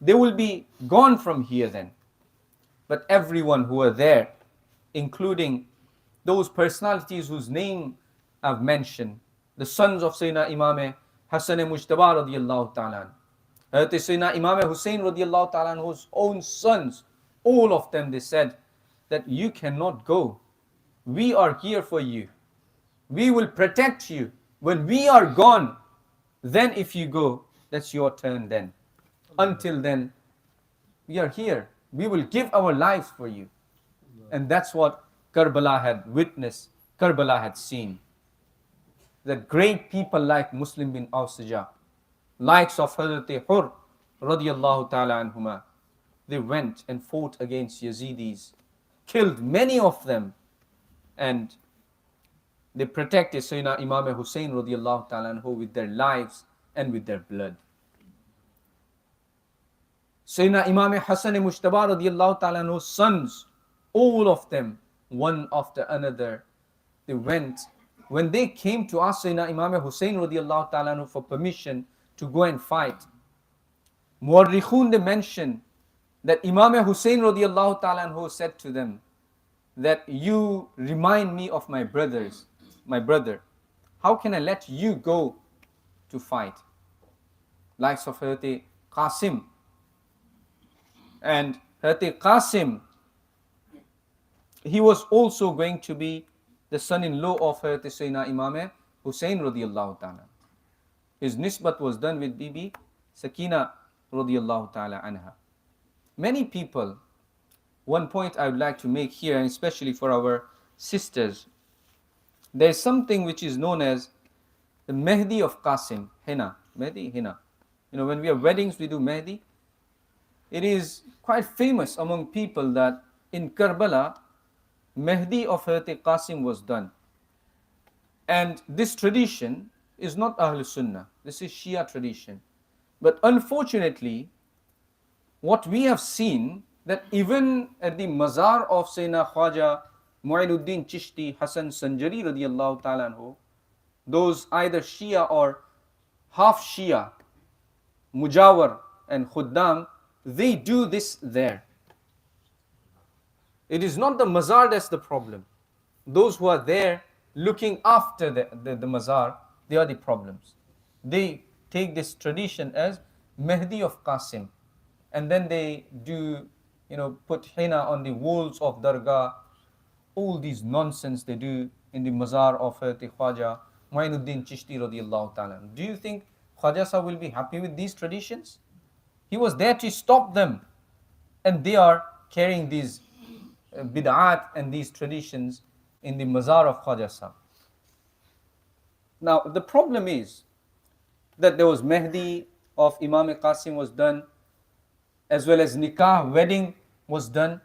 they will be gone from here then. But everyone who are there, including those personalities whose name I've mentioned, the sons of Sayyidina Imam Hassan Mujtaba radiallahu ta'ala, Sayyidina Imam Hussein radiallahu ta'ala, whose own sons, all of them, they said that you cannot go. We are here for you. We will protect you. When we are gone, then if you go, that's your turn then. Until then, we are here. We will give our lives for you. And that's what Karbala had witnessed, Karbala had seen. That great people like Muslim bin Awsija, likes of Hazrat Hur radiallahu ta'ala anhuma, they went and fought against Yazidis, killed many of them, and they protected Sayyidina Imam Hussein radiallahu ta'ala anhu with their lives and with their blood. Sayyidina Imam Hassan Mujtaba radiallahu ta'ala anhu's sons, all of them, one after another, they went. When they came to ask Sayyidina Imam Hussein radiallahu ta'ala anhu for permission to go and fight, Muwarrikhun, they mention that Imam Hussein radiallahu ta'ala anhu said to them that you remind me of my brother. How can I let you go to fight? Likes of Hazrat Qasim. And Hazrat Qasim, he was also going to be the son-in-law of Hazrat Sayyidina Imam Husain radiyallahu ta'ala. His nisbat was done with Bibi Sakina radiyallahu ta'ala anha. Many people, one point I would like to make here, and especially for our sisters, there is something which is known as the Mehdi of Qasim, henna, Mehdi, henna. You know, when we have weddings, we do Mehdi. It is quite famous among people that in Karbala, Mehdi of Hazrat Qasim was done. And this tradition is not Ahl Sunnah, this is Shia tradition. But unfortunately, what we have seen, that even at the mazar of Sayyidina Khwaja Mu'inuddin Chishti Hasan Sanjari radiyallahu ta'ala anhu, those either Shia or half Shia, Mujawar and Khuddam, they do this there. It is not the mazar that's the problem. Those who are there looking after the mazar, they are the problems. They take this tradition as Mehdi of Qasim, and then they do, put henna on the walls of Dargah. All these nonsense they do in the mazar of Khwaja Mu'inuddin Chishti radiyallahu ta'ala. Do you think Khwaja Sahib will be happy with these traditions? He was there to stop them, and they are carrying these bid'at and these traditions in the mazar of Khwaja Sahib. Now the problem is that there was Mehdi of Imam Qasim was done, as well as nikah, wedding was done.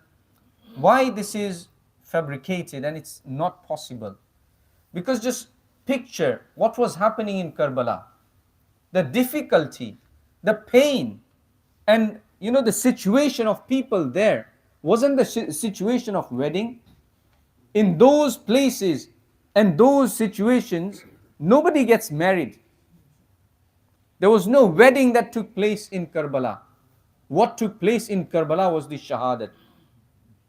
Why this is fabricated and it's not possible? Because just picture what was happening in Karbala, the difficulty, the pain, and the situation of people there. Wasn't the situation of wedding? In those places and those situations, nobody gets married. There was no wedding that took place in Karbala. What took place in Karbala was the Shahadate.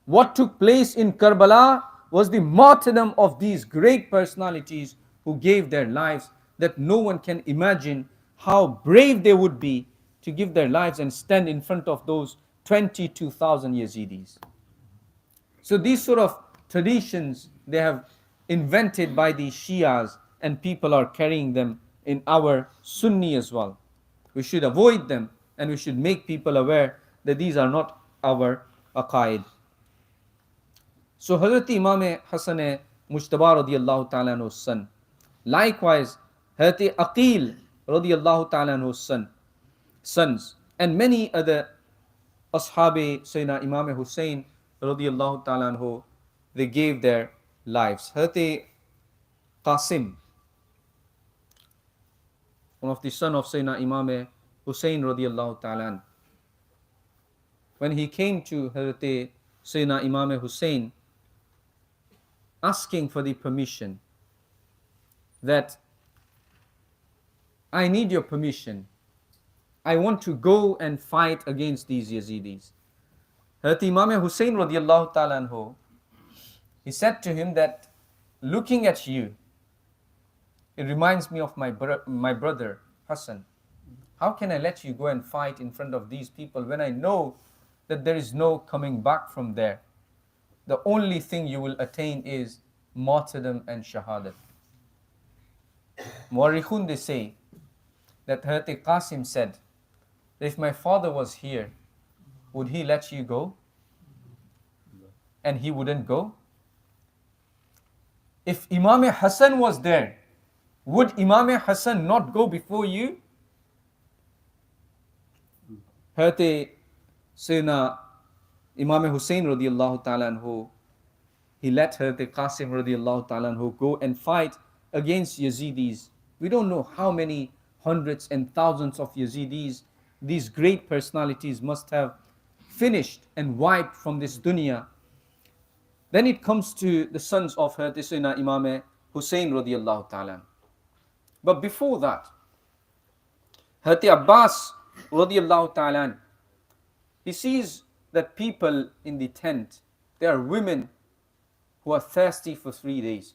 What took place in Karbala was the martyrdom of these great personalities who gave their lives, that no one can imagine how brave they would be to give their lives and stand in front of those 22,000 Yazidis. So these sort of traditions, they have invented by the Shias, and people are carrying them in our Sunni as well. We should avoid them, and we should make people aware that these are not our aqaid. So Hazrat Imam Hasan Mujtaba radiyallahu ta'ala anhu's son. Likewise, Hazrat Aqil radiyallahu ta'ala anhu's sons, and many other Ashabi Sayyidina Imam Husain radiyallahu ta'ala anhu, they gave their lives. Hazrat Qasim, one of the son of Sayyidina Imam Husain radiyallahu ta'ala, when he came to Hazrat Sayyidina Imam Husain asking for the permission that I need your permission, I want to go and fight against these Yazidis. Hazrat Imam Husain radiyallahu ta'ala anhu, he said to him that looking at you, it reminds me of my brother Hassan. How can I let you go and fight in front of these people when I know that there is no coming back from there? The only thing you will attain is martyrdom and Shahadate. Mu'arrikhun, they say that Hazrat Qasim said, if my father was here, would he let you go? And he wouldn't go. If Imam Hassan was there, would Imam Hassan not go before you? Hazrat Sayyidina Imam Husain radiyallahu ta'ala anhu, he let Hazrat Qasim radiyallahu ta'ala anhu go and fight against Yazidis. We don't know how many hundreds and thousands of Yazidis these great personalities must have finished and wiped from this dunya. Then it comes to the sons of Hazrat Sayyidina Imam Husain radiyallahu ta'ala. But before that, Hazrat Abbas radiyallahu ta'ala, he sees that people in the tent, there are women who are thirsty for 3 days.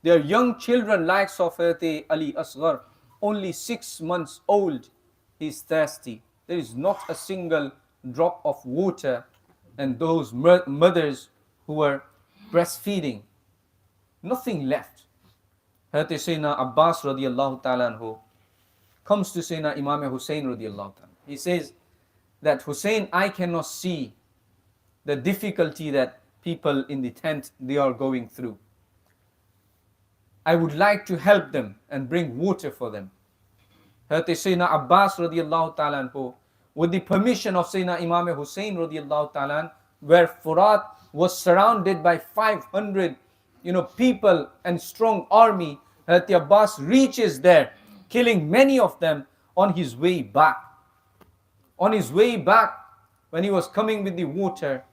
There are young children likes of Hazrat Ali Asghar, only 6 months old. He is thirsty. There is not a single drop of water. And those mothers who were breastfeeding, nothing left. Hazrat Sayyidina Abbas radiallahu ta'ala anhu comes to Sayyidina Imam Husain radiallahu ta'ala. He says that, Husain, I cannot see the difficulty that people in the tent they are going through. I would like to help them and bring water for them. Hazrat Sayyidina Abbas radiallahu ta'ala anhu, with the permission of Sayyidina Imam Husain radiallahu ta'ala, where Furat was surrounded by 500 people and strong army, Hazrat Abbas reaches there, killing many of them on his way back. On his way back, when he was coming with the water,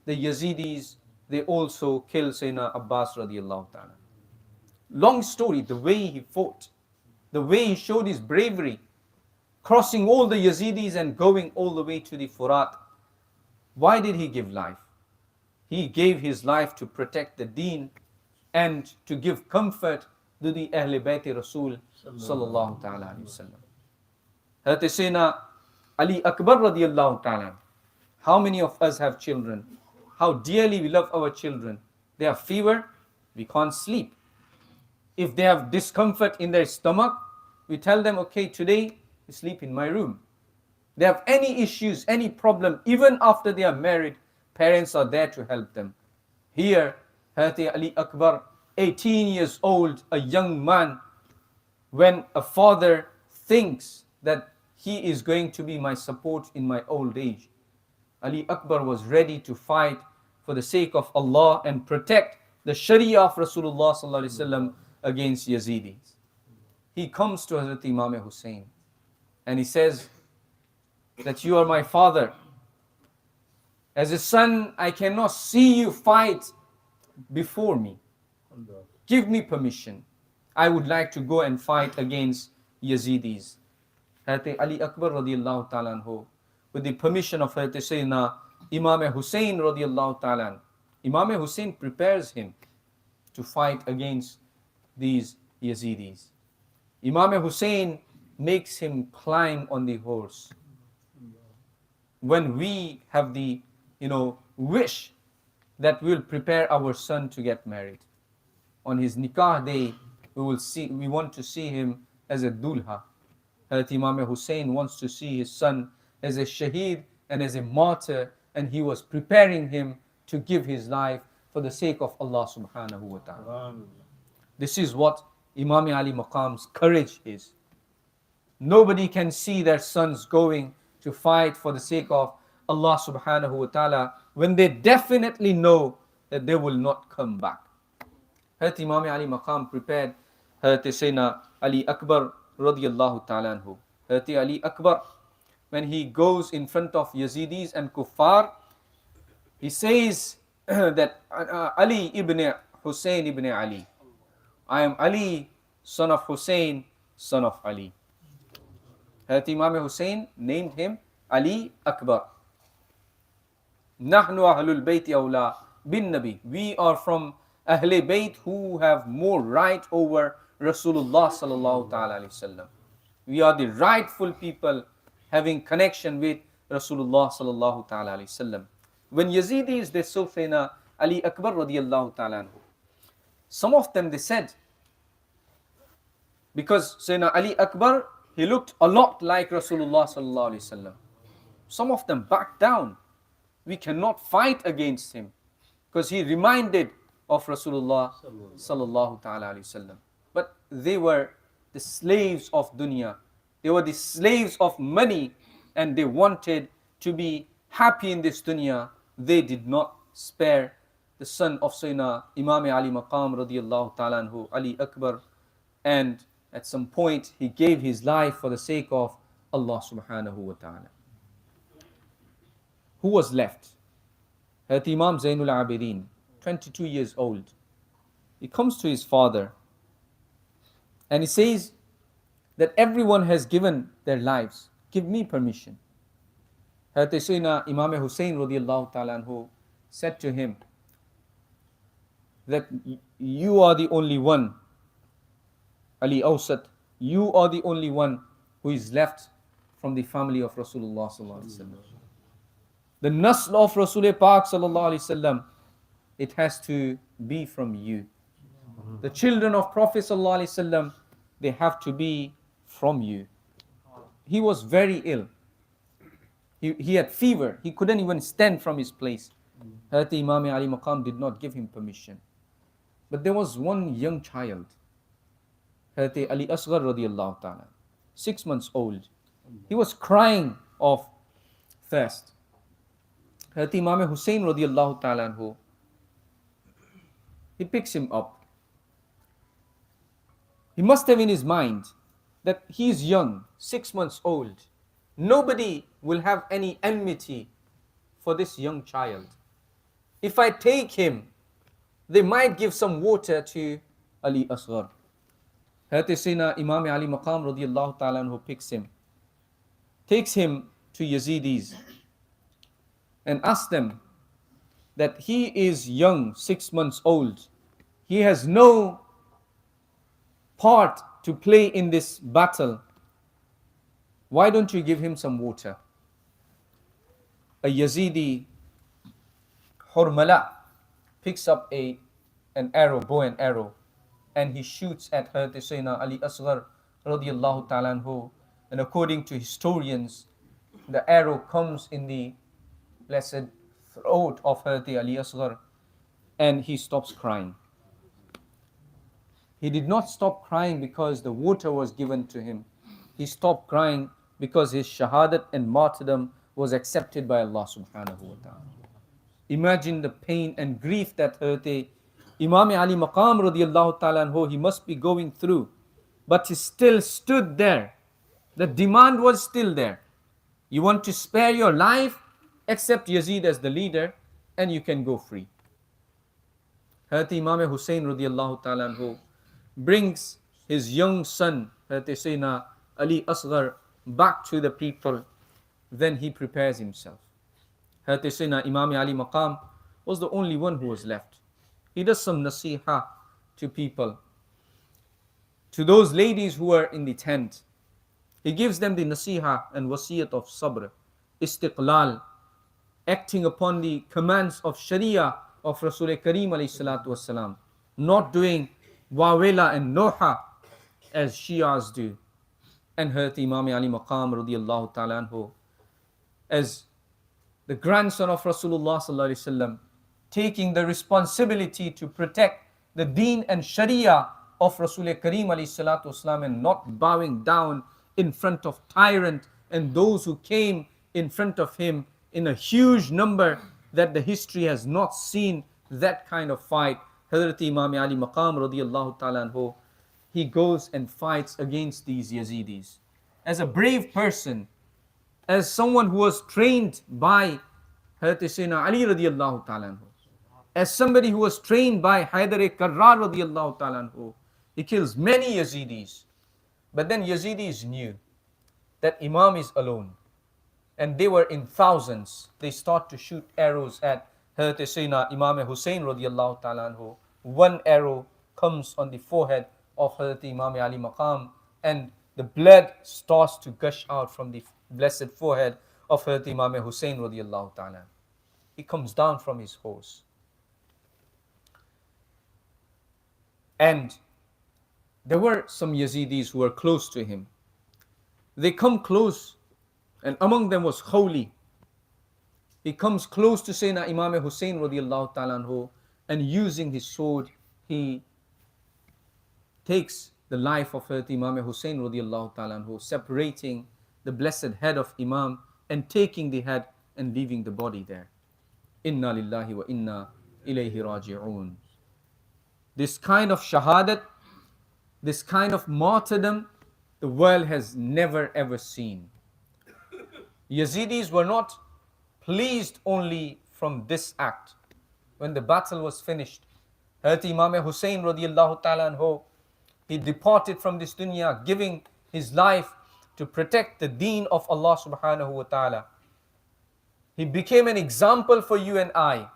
the Yazidis, they also killed Sayyidina Abbas radiallahu ta'ala. Long story, the way he fought, the way he showed his bravery, crossing all the Yazidis and going all the way to the Furat. Why did he give life? He gave his life to protect the deen and to give comfort to the Ahl Bayt Rasul sallallahu ta'ala alayhi wa sallam. Hazrat Sayyidina Ali Akbar radiallahu ta'ala. How many of us have children? How dearly we love our children. They have fever, we can't sleep. If they have discomfort in their stomach, we tell them, okay, today you sleep in my room. They have any issues, any problem, even after they are married, parents are there to help them. Here, Hazrat Ali Akbar, 18 years old, a young man, when a father thinks that he is going to be my support in my old age, Ali Akbar was ready to fight for the sake of Allah and protect the Sharia of Rasulullah sallallahu alaihi wasallam against Yazidis. He comes to Hazrat Imam Husain and he says that you are my father. As a son, I cannot see you fight before me. Give me permission. I would like to go and fight against Yazidis. Hazrat Ali Akbar radiallahu ta'ala anhu, with the permission of Hazrat Sayyidina Imam Husain radiallahu ta'ala, Imam Husain prepares him to fight against these Yazidis. Imam Husain makes him climb on the horse. When we have the wish that we will prepare our son to get married, on his nikah day, we want to see him as a dulha. Hazrat Imam Husain wants to see his son as a shaheed and as a martyr, and he was preparing him to give his life for the sake of Allah subhanahu wa ta'ala. This is what Imam Ali Maqam's courage is. Nobody can see their sons going to fight for the sake of Allah subhanahu wa ta'ala when they definitely know that they will not come back. Hazrat Imam Ali Maqam prepared Hazrat Sayyidina Ali Akbar radiyallahu ta'ala anhu. Hazrat Ali Akbar, when he goes in front of Yazidis and Kuffar, he says that Ali ibn Husain ibn Ali. I am Ali, son of Husain, son of Ali. Hazrat Imam Husain named him Ali Akbar. Nahnu ahlul bayt awla bin Nabi. We are from Ahle Bayt who have more right over Rasulullah sallallahu ta'ala alayhi wasallam. We are the rightful people having connection with Rasulullah sallallahu ta'ala alayhi wasallam. When Yazidis, they saw Sayyidina Ali Akbar radiyallahu ta'ala anhu, some of them they said, because Sayyidina Ali Akbar, he looked a lot like Rasulullah sallallahu alayhi wasallam. Some of them backed down. We cannot fight against him because he reminded of Rasulullah sallallahu ta'ala alayhi wasallam. But they were the slaves of dunya. They were the slaves of money and they wanted to be happy in this dunya. They did not spare the son of Sayyidina Imam Ali Maqam radiyallahu ta'ala anhu, Ali Akbar, and at some point he gave his life for the sake of Allah subhanahu wa ta'ala. Who was left? Hazrat Imam Zainul Abidin, 22 years old. He comes to his father and he says that everyone has given their lives. Give me permission. Hazrat Sayyidina Imam Husain radiyallahu ta'ala anhu said to him that you are the only one, Ali Awsat, you are the only one who is left from the family of Rasulullah sallallahu alaihi wasallam. The nasl of Rasulullah Pak sallallahu alaihi wasallam, it has to be from you. The children of Prophet sallallahu alaihi wasallam, they have to be from you. He was very ill. He had fever. He couldn't even stand from his place. Hazrat Imam Ali Maqam did not give him permission. But there was one young child, Hazrat Ali Asghar radiallahu ta'ala, 6 months old. He was crying of thirst. Hazrat Imam Husain radiallahu ta'ala anhu, he picks him up. He must have in his mind that he is young, 6 months old. Nobody will have any enmity for this young child. If I take him, they might give some water to Ali Asghar. Hazrat Sayyidina Imam Ali Maqam radiallahu ta'ala anhu picks him, takes him to Yazidis and asks them that he is young, 6 months old. He has no part to play in this battle. Why don't you give him some water? A Yazidi, Hurmala, picks up an arrow, bow and arrow, and he shoots at Hazrat Sayyidina Ali Asghar radiallahu ta'ala anhu. And according to historians, the arrow comes in the blessed throat of Hazrat Ali Asghar, and he stops crying. He did not stop crying because the water was given to him. He stopped crying because his Shahadat and martyrdom was accepted by Allah subhanahu wa ta'ala. Imagine the pain and grief that Hazrat Imam Ali Maqam radiallahu ta'ala anhu, he must be going through. But he still stood there. The demand was still there. You want to spare your life? Accept Yazid as the leader and you can go free. Hazrat Imam Husain radiallahu ta'ala anhu brings his young son, Hazrat Sayyidina Ali Asghar, back to the people. Then he prepares himself. Hazrat Sayyidina Imam Ali Maqam was the only one who was left. He does some nasiha to people. To those ladies who are in the tent, he gives them the nasiha and wasiyat of sabr, istiqlal, acting upon the commands of Sharia of Rasul Kareem alayhi salatu wasalam, not doing wawela and noha as Shias do. And Hazrat Imam Ali Maqam radiallahu ta'ala anhu, as the grandson of Rasulullah sallallahu alaihi wasallam, taking the responsibility to protect the deen and Sharia of Rasul Kareem alayhi salatu wasalam, and not bowing down in front of tyrant and those who came in front of him in a huge number that the history has not seen that kind of fight. Hazrat Imam Ali Maqam radiallahu ta'ala anhu, he goes and fights against these Yazidis. As a brave person, as someone who was trained by Hazrat Sayyidina Ali radiallahu ta'ala anhu, as somebody who was trained by Haydar Karrar radiallahu ta'ala anhu, he kills many Yazidis. But then Yazidis knew that Imam is alone. And they were in thousands. They start to shoot arrows at Hazrat Sayyidina Imam Husain radiallahu ta'ala anhu. One arrow comes on the forehead of Hazrat Imam Ali Maqam, and the blood starts to gush out from the blessed forehead of Hazrat Imam Husain radiallahu ta'ala. He comes down from his horse. And there were some Yazidis who were close to him. They come close, and among them was Khawli. He comes close to Sayyidina Imam Husain radiallahu ta'ala anhu, and using his sword, he takes the life of Hazrat Imam Husain radiallahu ta'ala anhu, separating the blessed head of Imam and taking the head and leaving the body there. Inna lillahi wa inna ilayhi raji'un. This kind of shahadat, this kind of martyrdom, the world has never ever seen. Yazidis were not pleased only from this act. When the battle was finished, Hazrat Imam Husain radiallahu ta'ala anhu, he departed from this dunya, giving his life to protect the deen of Allah subhanahu wa ta'ala. He became an example for you and I,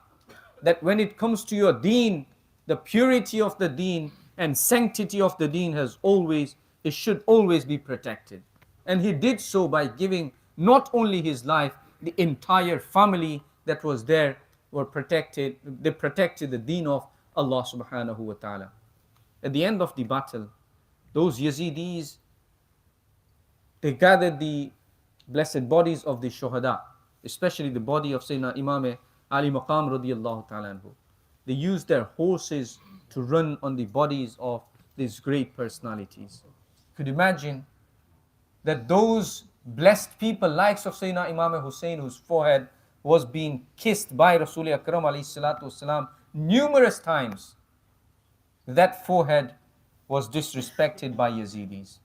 that when it comes to your deen, the purity of the deen and sanctity of the deen it should always be protected. And he did so by giving not only his life, the entire family that was there were protected. They protected the deen of Allah subhanahu wa ta'ala. At the end of the battle, those Yazidis, they gathered the blessed bodies of the Shuhada, especially the body of Sayyidina Imam Ali Maqam radiyallahu ta'ala anhu. They used their horses to run on the bodies of these great personalities. Could you imagine that those blessed people, likes of Sayyidina Imam Husain, whose forehead was being kissed by Rasul Akram alayhi salatu wasalam numerous times, that forehead was disrespected by Yazidis.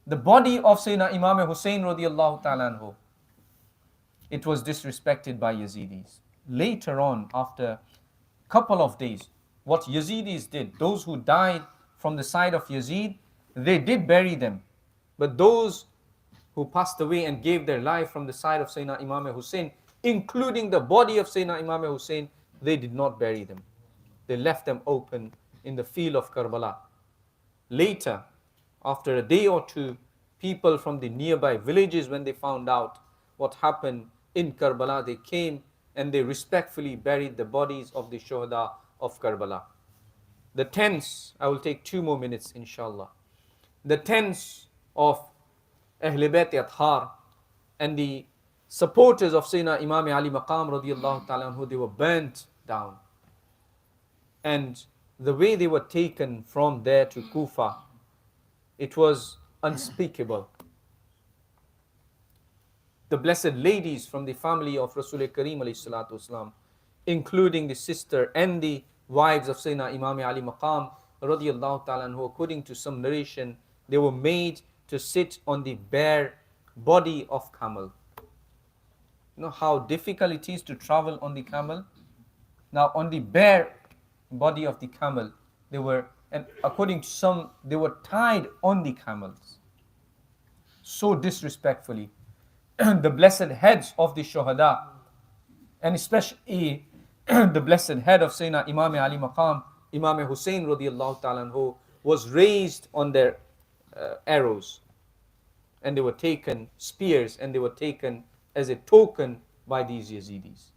The body of Sayyidina Imam Husain radiyallahu ta'ala anhu, it was disrespected by Yazidis. Later on, after a couple of days, what Yazidis did, those who died from the side of Yazid, they did bury them. But those who passed away and gave their life from the side of Sayyidina Imam Husain, including the body of Sayyidina Imam Husain, they did not bury them. They left them open in the field of Karbala. Later, after a day or two, people from the nearby villages, when they found out what happened in Karbala, they came and they respectfully buried the bodies of the Shuhada of Karbala. The tents, I will take 2 more minutes inshallah. The tents of Ahl Bayt Athhar and the supporters of Sayyidina Imam Ali Maqam radiyallahu ta'ala anhu, they were burnt down. And the way they were taken from there to Kufa, it was unspeakable. The blessed ladies from the family of Rasul Kareem alayhi salatu wasalam, including the sister and the wives of Sayyidina Imam Ali Maqam radiyallahu ta'ala anhu, according to some narration, they were made to sit on the bare body of camel. You know how difficult it is to travel on the camel? Now on the bare body of the camel, they were, and according to some, they were tied on the camels. So disrespectfully. The blessed heads of the Shuhada, and especially the blessed head of Sayyidina Imam Ali Maqam, Imam Husain radiyallahu ta'ala anhu, was raised on their arrows, and they were taken, spears, and they were taken as a token by these Yazidis.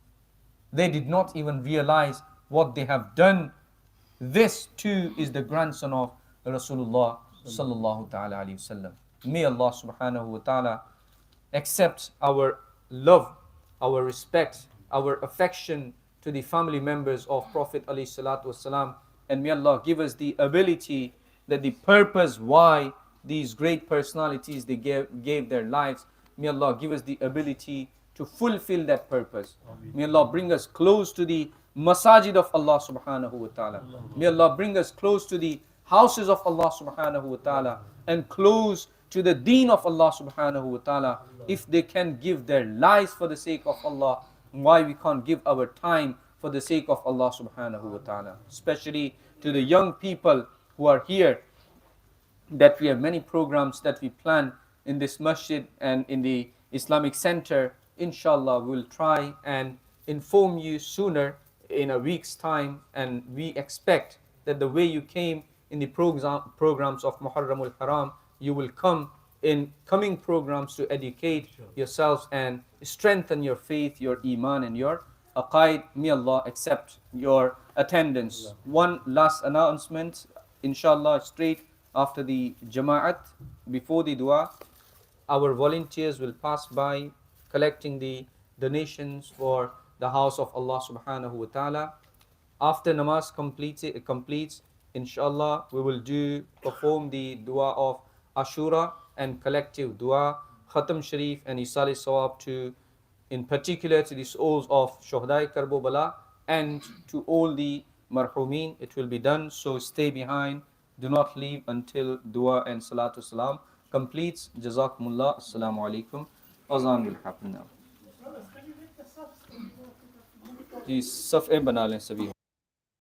They did not even realize what they have done. This too is the grandson of Rasulullah sallallahu ta'ala alayhi wasallam. May Allah subhanahu wa ta'ala accept our love, our respect, our affection to the family members of Prophet alayhi salatu wasalam, and may Allah give us the ability, that the purpose why these great personalities they gave their lives, may Allah give us the ability to fulfill that purpose. May Allah bring us close to the masajid of Allah subhanahu wa ta'ala. May Allah bring us close to the houses of Allah subhanahu wa ta'ala, and close to the deen of Allah subhanahu wa ta'ala. If they can give their lives for the sake of Allah, why we can't give our time for the sake of Allah subhanahu wa ta'ala? Especially to the young people who are here, that we have many programs that we plan in this masjid and in the Islamic Center. Inshallah, we'll try and inform you sooner, in a week's time, and we expect that the way you came in the programs of Muharramul Haram, you will come in coming programs to educate yourselves and strengthen your faith, your iman, and your aqaid. May Allah accept your attendance. One last announcement, inshallah, straight after the Jama'at, before the dua, our volunteers will pass by collecting the donations for the house of Allah subhanahu wa ta'ala. After namaz completes, inshallah, we will perform the dua of Ashura and collective dua, Khatam Sharif and Isali Sawab, to, in particular, to the souls of Shuhada Karbala and to all the marhumeen. It will be done, so stay behind. Do not leave until dua and salatu salam completes. Jazakumullah. Assalamu alaikum. Azan will happen now. जी सफ़े बना लें सभी